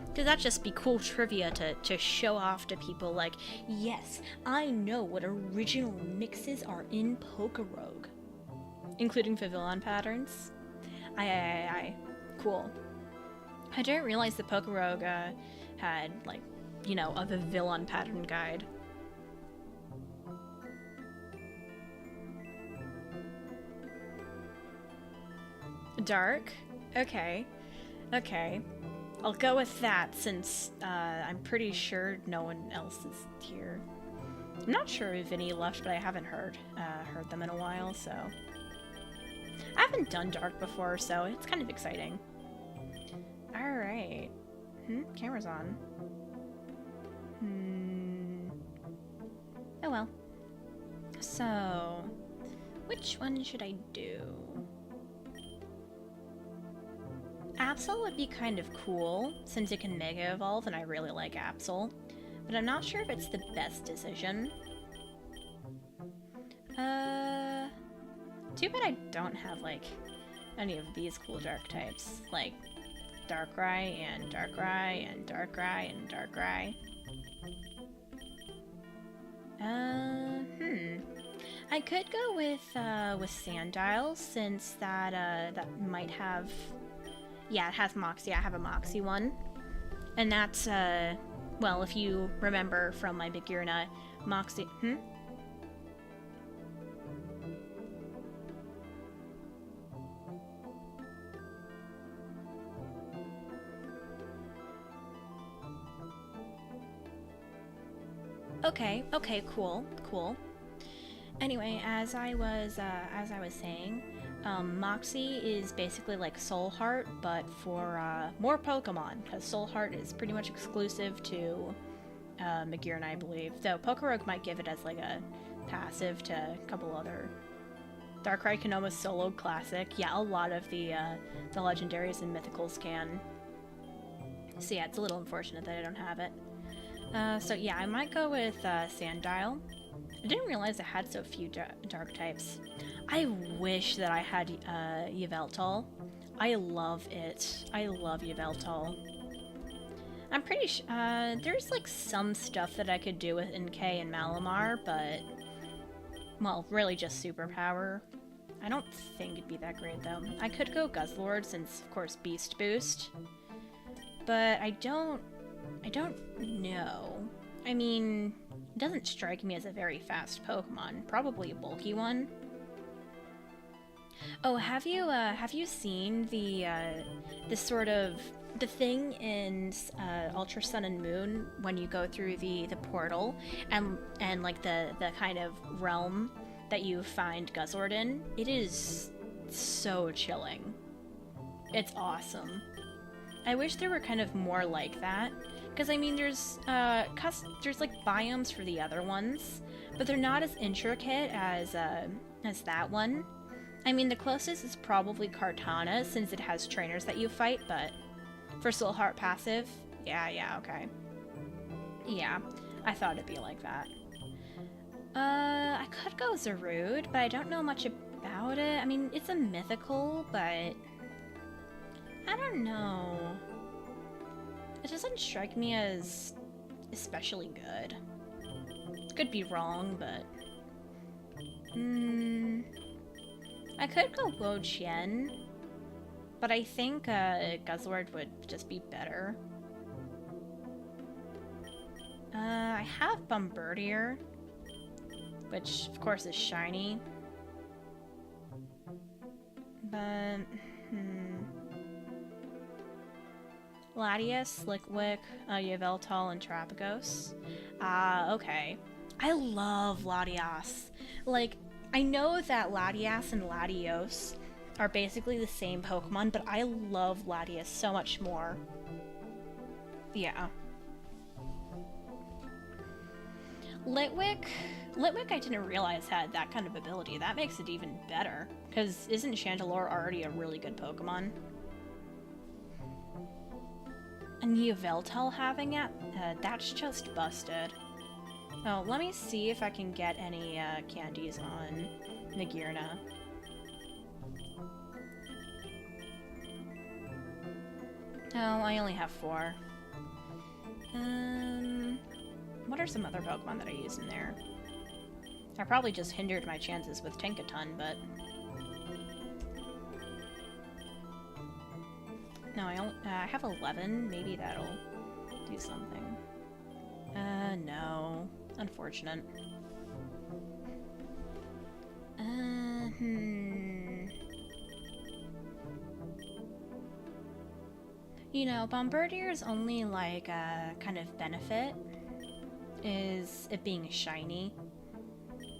Because that'd just be cool trivia to show off to people. Like, yes, I know what original mixes are in Pokerogue, including Vivillon patterns. Aye. Cool. I didn't realize that Pokerogue had, like, you know, a Vivillon pattern guide. Dark? Okay. I'll go with that since I'm pretty sure no one else is here. I'm not sure if Vinny left, but I haven't heard them in a while, so... I haven't done Dark before, so it's kind of exciting. Alright. Camera's on. Oh well. So, which one should I do? Absol would be kind of cool, since it can Mega Evolve, and I really like Absol. But I'm not sure if it's the best decision. Too bad I don't have, like, any of these cool Dark types. Like, Darkrai, and Darkrai, and Darkrai, and Darkrai. I could go with Sandile, since that might have... Yeah, it has Moxie. I have a Moxie one. And that's, well, if you remember from my Big Urna, Moxie... Okay, cool. Anyway, as I was saying, Moxie is basically like Soul Heart, but for more Pokemon, because Soul Heart is pretty much exclusive to Magirna, I believe. Though Pokerogue might give it as like a passive to a couple other. Darkrai can almost solo Classic. Yeah, a lot of the legendaries and mythicals can. So yeah, it's a little unfortunate that I don't have it. So yeah, I might go with Sandile. I didn't realize I had so few dark types. I wish that I had Yveltal. I love it. I love Yveltal. I'm pretty sure there's like some stuff that I could do with NK and Malamar, but well, really just superpower. I don't think it'd be that great though. I could go Guzzlord since of course Beast Boost, but I don't know. I mean, it doesn't strike me as a very fast Pokemon. Probably a bulky one. Oh, have you seen the sort of the thing in Ultra Sun and Moon when you go through the portal and like the kind of realm that you find Guzzlord in? It is so chilling. It's awesome. I wish there were kind of more like that. Because, I mean, there's like biomes for the other ones, but they're not as intricate as that one. I mean, the closest is probably Kartana, since it has trainers that you fight, but for Soul Heart passive, yeah, okay. Yeah, I thought it'd be like that. I could go Zarude, but I don't know much about it. I mean, it's a mythical, but I don't know. It doesn't strike me as especially good. Could be wrong, but... I could go Wo Chien, but I think Guzzlord would just be better. I have Bombardier. which of course is shiny. But, Latias, Slickwick, Yveltal, and Trapagos. Okay. I love Latias. Like, I know that Latias and Latios are basically the same Pokemon, but I love Latias so much more. Yeah. Litwick I didn't realize had that kind of ability. That makes it even better. Because isn't Chandelure already a really good Pokemon? And Yveltal having it? That's just busted. Oh, let me see if I can get any candies on Nagirna. Oh, I only have 4. What are some other Pokemon that I use in there? I probably just hindered my chances with Tinkaton, but... No, I have 11. Maybe that'll do something. No. Unfortunate. You know, Bombardier's only, like, kind of benefit is it being shiny.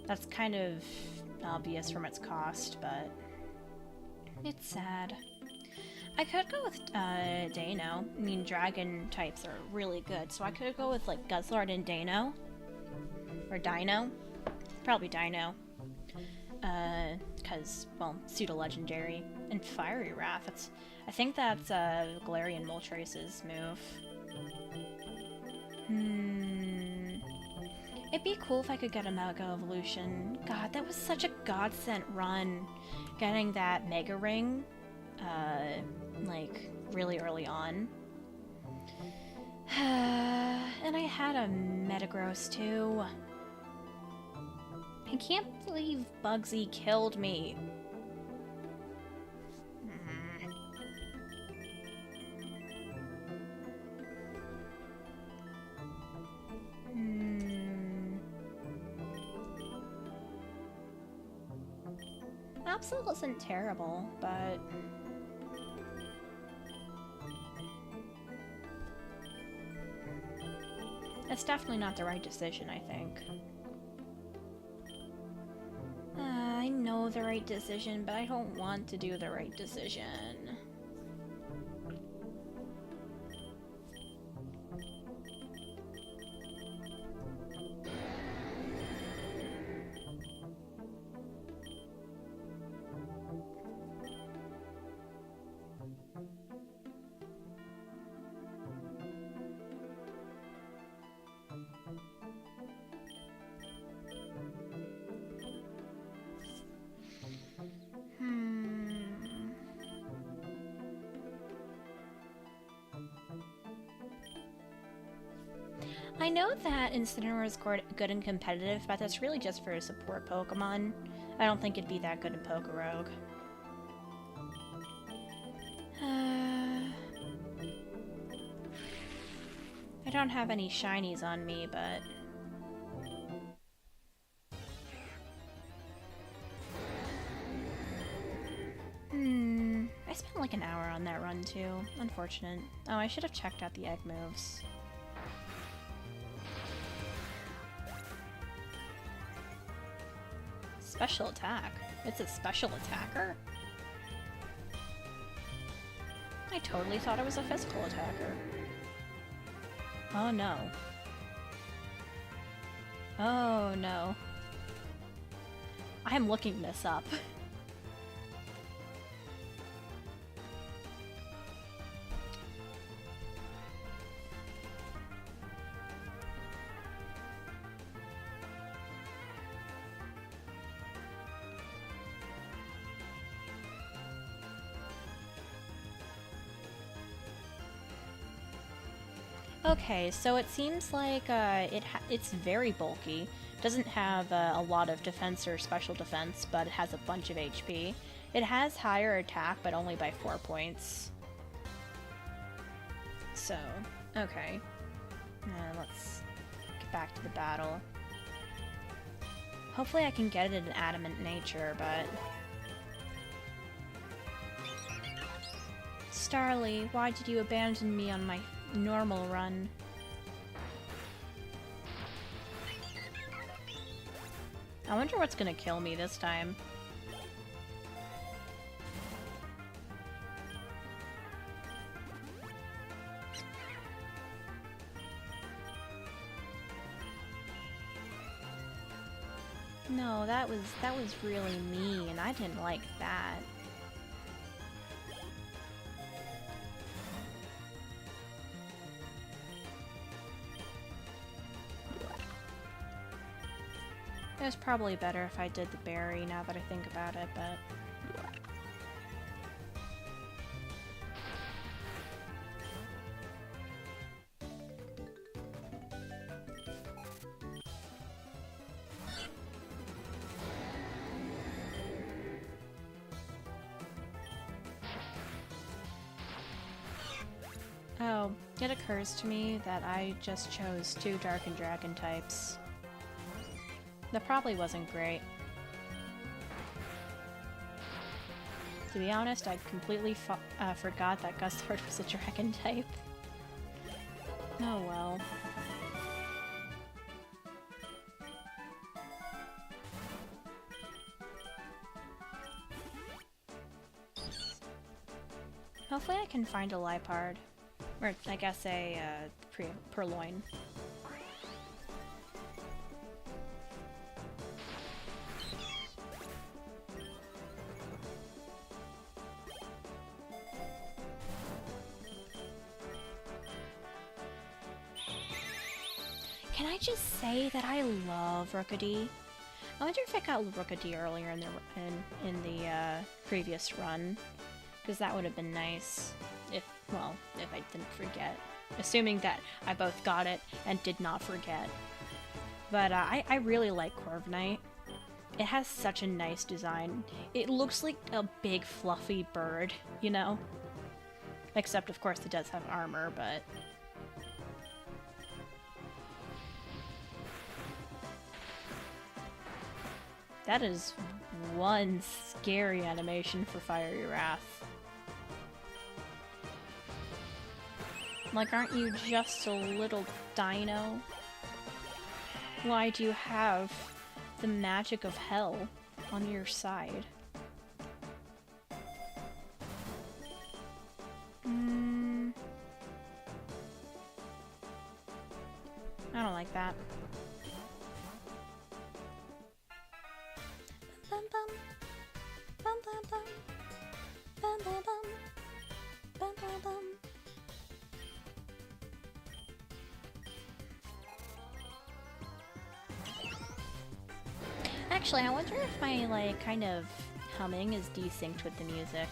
That's kind of obvious from its cost, but it's sad. I could go with Dano. I mean, dragon types are really good, so I could go with like Guzzlord and Dano. Or Dino. Probably Dino. Because, well, pseudo-legendary. And Fiery Wrath. I think that's Galarian Moltres' move. It'd be cool if I could get a Mega Evolution. God, that was such a godsend run. Getting that Mega Ring, like, really early on. And I had a Metagross, too. I can't believe Bugsy killed me. Absol wasn't terrible, but... it's definitely not the right decision, I think. I know the right decision, but I don't want to do the right decision. I know that Incineroar is good and competitive, but that's really just for a support Pokemon. I don't think it'd be that good in Pokerogue. I don't have any shinies on me, but... I spent like an hour on that run too. Unfortunate. Oh, I should have checked out the egg moves. Special attack? It's a special attacker? I totally thought it was a physical attacker. Oh no. Oh no. I am looking this up. Okay, so it seems like it's very bulky. Doesn't have a lot of defense or special defense, but it has a bunch of HP. It has higher attack, but only by 4 points. So, okay. Let's get back to the battle. Hopefully I can get it in adamant nature, but... Starly, why did you abandon me on my normal run? I wonder what's gonna kill me this time. No, that was really mean. I didn't like that. It was probably better if I did the berry now that I think about it, but... Oh, it occurs to me that I just chose 2 Dark and Dragon types. That probably wasn't great. To be honest, I completely forgot that Gustard was a Dragon type. Oh well. Hopefully I can find a Liepard. Or, I guess a, Purloin. Can I just say that I love Rookidee? I wonder if I got Rookidee earlier in the previous run, because that would have been nice. If I didn't forget. Assuming that I both got it and did not forget. But I really like Corviknight. It has such a nice design. It looks like a big fluffy bird, you know? Except, of course, it does have armor, but... That is one scary animation for Fiery Wrath. Like, aren't you just a little dino? Why do you have the magic of hell on your side? I don't like that. Bum bum bum bum bum bum bum bum bum bum. Actually, I wonder if my, like, kind of humming is desynced with the music.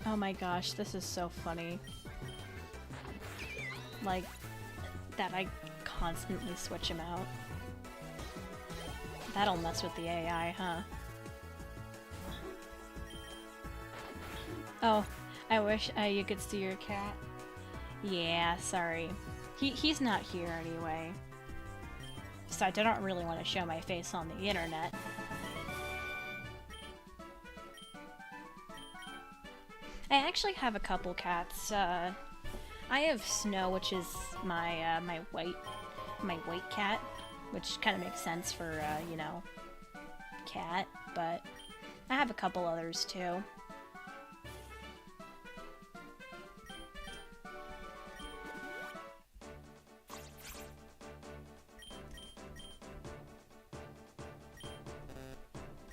Oh my gosh, this is so funny. Like, that I constantly switch him out. That'll mess with the AI, huh? Oh, I wish you could see your cat. Yeah, sorry. He's not here anyway. Besides, I don't really want to show my face on the internet. I actually have a couple cats. I have Snow, which is my my white cat, which kind of makes sense for you know, cat. But I have a couple others too.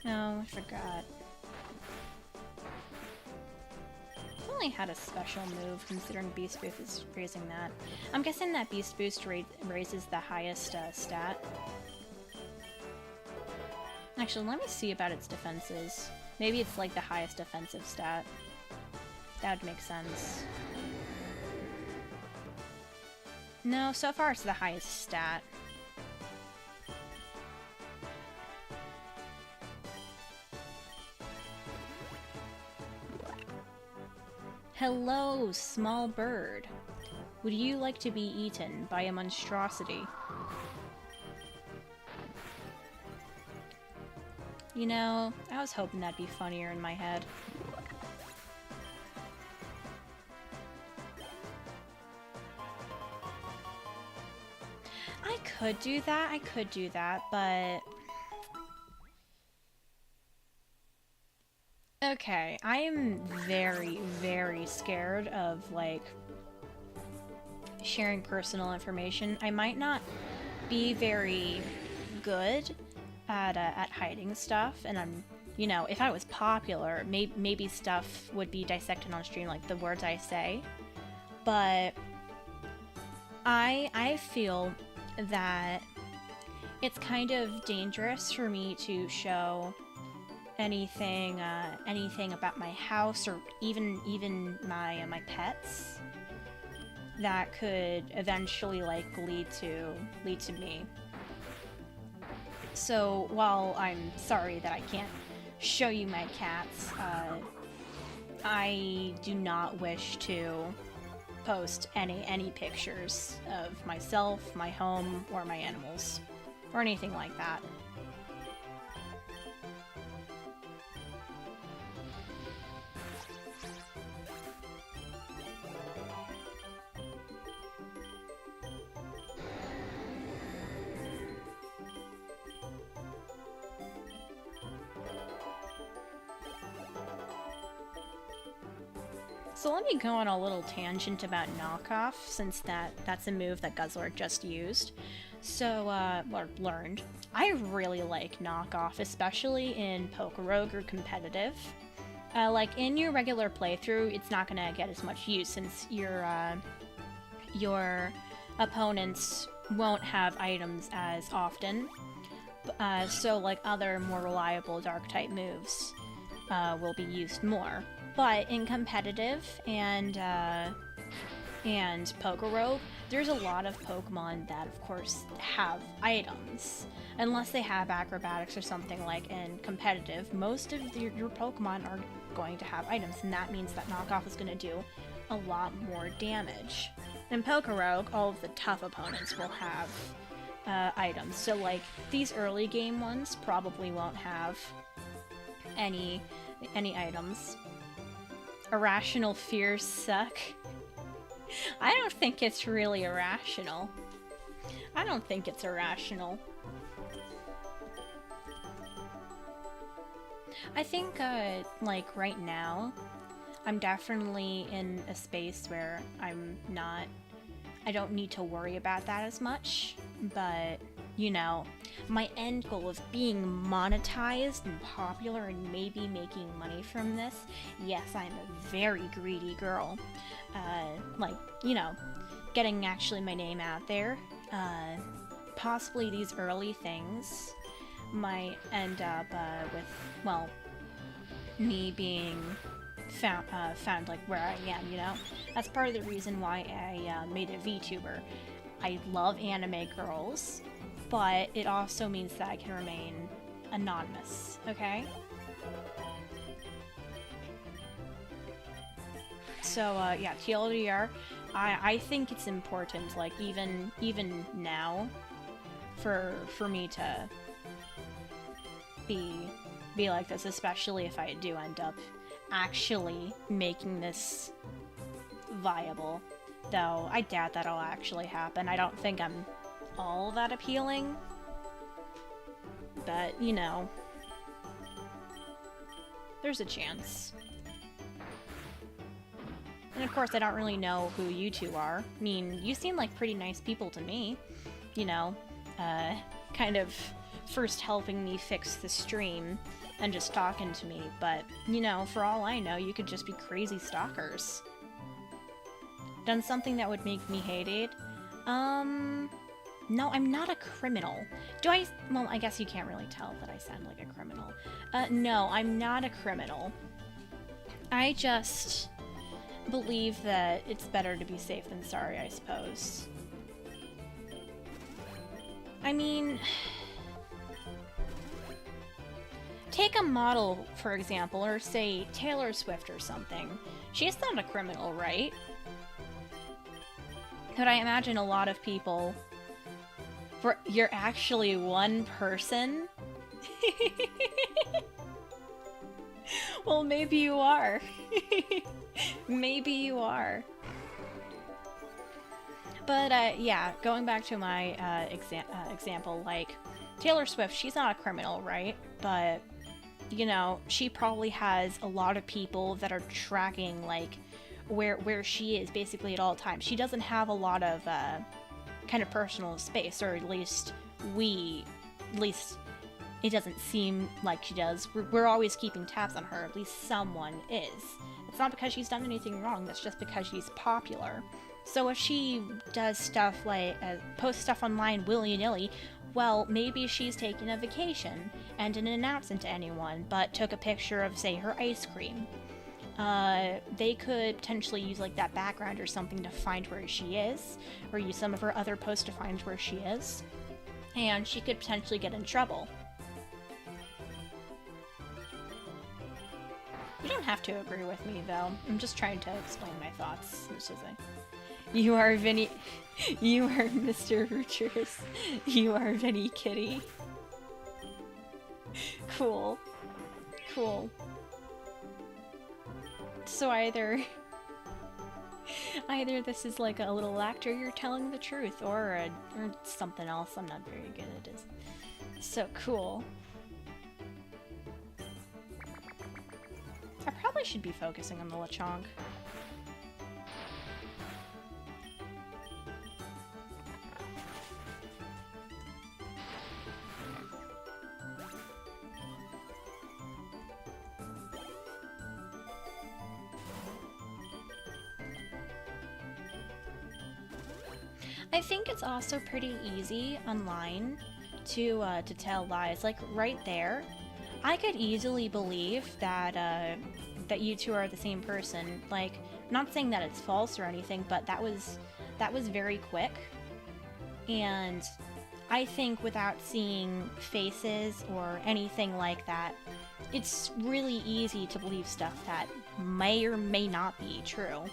No, I forgot. Only had a special move considering Beast Boost is raising that. I'm guessing that Beast Boost raises the highest stat. Actually, let me see about its defenses. Maybe it's like the highest defensive stat. That would make sense. No, so far it's the highest stat. Hello, small bird. Would you like to be eaten by a monstrosity? You know, I was hoping that'd be funnier in my head. I could do that, but... Okay, I am very, very scared of, like, sharing personal information. I might not be very good at hiding stuff, and I'm, you know, if I was popular, maybe stuff would be dissected on stream, like the words I say, but I feel that it's kind of dangerous for me to show anything about my house or even my pets that could eventually like lead to me. So while I'm sorry that I can't show you my cats, I do not wish to post any pictures of myself, my home, or my animals, or anything like that. So let me go on a little tangent about knockoff, since that's a move that Guzzler just used. So, or learned. I really like knockoff, especially in Pokerogue or competitive. Like, in your regular playthrough, it's not gonna get as much use, since your opponents won't have items as often. So, like, other more reliable Dark-type moves will be used more. But in competitive and Pokerogue, there's a lot of Pokemon that, of course, have items. Unless they have acrobatics or something like in competitive, most of your Pokemon are going to have items, and that means that knockoff is going to do a lot more damage. In Pokerogue, all of the tough opponents will have items. So, like, these early game ones probably won't have any items. Irrational fears suck. I don't think it's really irrational. I don't think it's irrational. I think, like, right now, I'm definitely in a space where I don't need to worry about that as much, but, you know, my end goal of being monetized and popular and maybe making money from this, yes, I'm a very greedy girl. Like, you know, getting actually my name out there, possibly these early things might end up with, well, me being found like where I am, you know? That's part of the reason why I made a VTuber. I love anime girls, but it also means that I can remain anonymous, okay? So, yeah, TLDR, I think it's important, like, even now, for me to be like this, especially if I do end up actually making this viable. Though, I doubt that'll actually happen. I don't think I'm all that appealing. But, you know, there's a chance. And of course, I don't really know who you two are. I mean, you seem like pretty nice people to me. You know, kind of first helping me fix the stream and just talking to me. But, you know, for all I know, you could just be crazy stalkers. Done something that would make me hated? No, I'm not a criminal. Do I? Well, I guess you can't really tell that I sound like a criminal. No, I'm not a criminal. I just believe that it's better to be safe than sorry, I suppose. I mean, take a model, for example, or say Taylor Swift or something. She's not a criminal, right? But I imagine a lot of people... You're actually one person? Well, maybe you are. Maybe you are. But, yeah, going back to my example, like, Taylor Swift, she's not a criminal, right? But, you know, she probably has a lot of people that are tracking, like, where she is basically at all times. She doesn't have a lot of, kind of personal space, or at least it doesn't seem like she does. We're always keeping tabs on her, at least someone is. It's not because she's done anything wrong, that's just because she's popular. So if she does stuff like, posts stuff online willy-nilly, well, maybe she's taking a vacation and didn't announce it to anyone, but took a picture of, say, her ice cream. They could potentially use, like, that background or something to find where she is, or use some of her other posts to find where she is, and she could potentially get in trouble. You don't have to agree with me, though. I'm just trying to explain my thoughts. Which is you are Vinny... You are Mr. Roochers. You are Vinny Kitty. Cool. Cool. So either this is like a little actor, you're telling the truth, or something else I'm not very good at it. So cool. I probably should be focusing on the Lechonk. I think it's also pretty easy online to tell lies. Like, right there, I could easily believe that that you two are the same person. Like, not saying that it's false or anything, but that was very quick. And I think without seeing faces or anything like that, it's really easy to believe stuff that may or may not be true.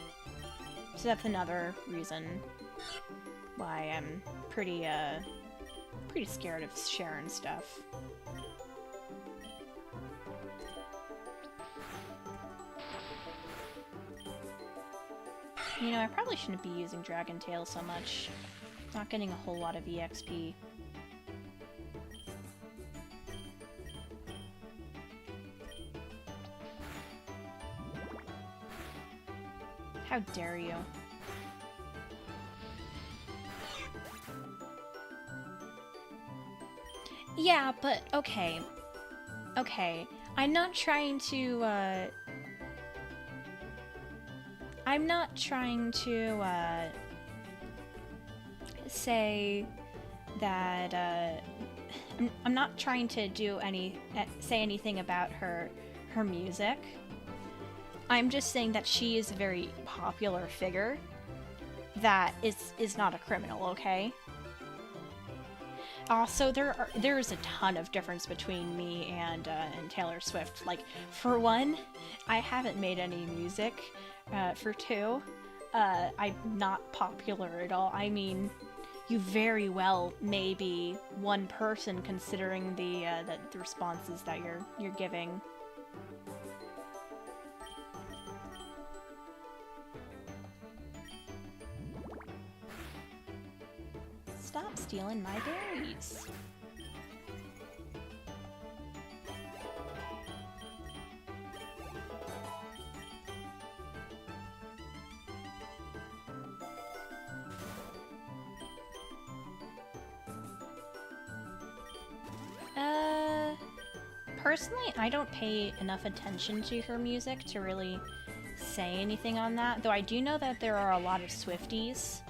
So that's another reason why I'm pretty scared of sharing stuff. You know, I probably shouldn't be using Dragon Tail so much. Not getting a whole lot of EXP. How dare you? Yeah, but okay. Okay. I'm not trying to, say that, I'm not trying to say anything about her music. I'm just saying that she is a very popular figure that is not a criminal, okay? Also, there's a ton of difference between me and Taylor Swift. Like, for one, I haven't made any music. For two, I'm not popular at all. I mean, you very well may be one person considering the responses that you're giving. Stop stealing my berries. Personally, I don't pay enough attention to her music to really say anything on that, though I do know that there are a lot of Swifties.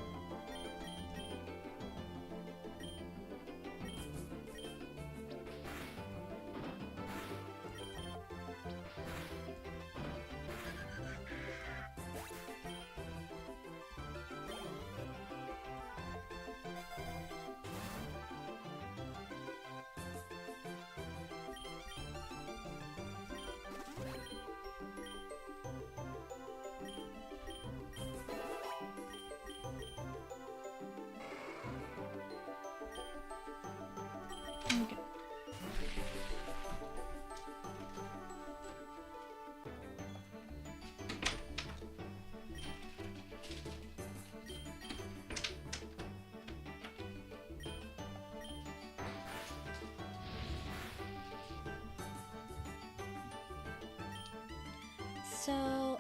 So,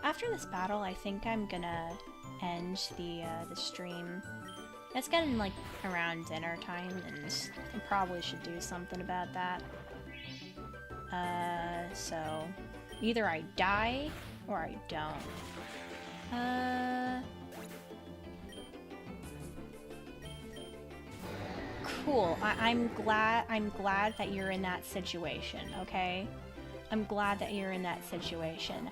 after this battle, I think I'm gonna end the stream. It's getting, like, around dinner time, and I probably should do something about that. So, either I die, or I don't. Cool. I'm glad that you're in that situation, okay? I'm glad that you're in that situation.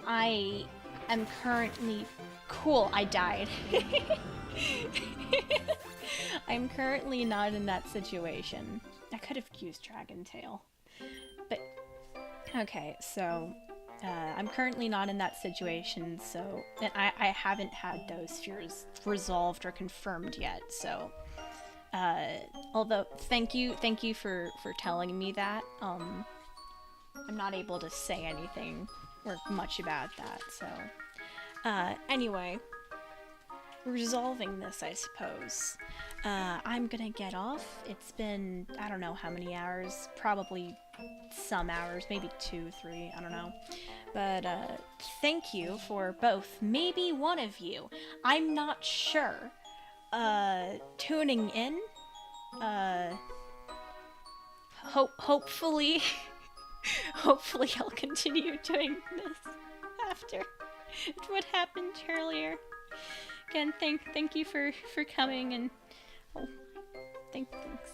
I am currently... Cool, I died. I'm currently not in that situation. I could have used Dragon Tail. But, okay, so... I'm currently not in that situation, so... And I haven't had those fears resolved or confirmed yet, so... although, thank you for telling me that. I'm not able to say anything or much about that, so... anyway, resolving this, I suppose. I'm gonna get off. It's been, I don't know how many hours, probably some hours, maybe 2, 3, I don't know. But, thank you for both, maybe one of you, I'm not sure, tuning in. Hopefully, hopefully I'll continue doing this after what happened earlier. Again, thank you for coming, and thanks.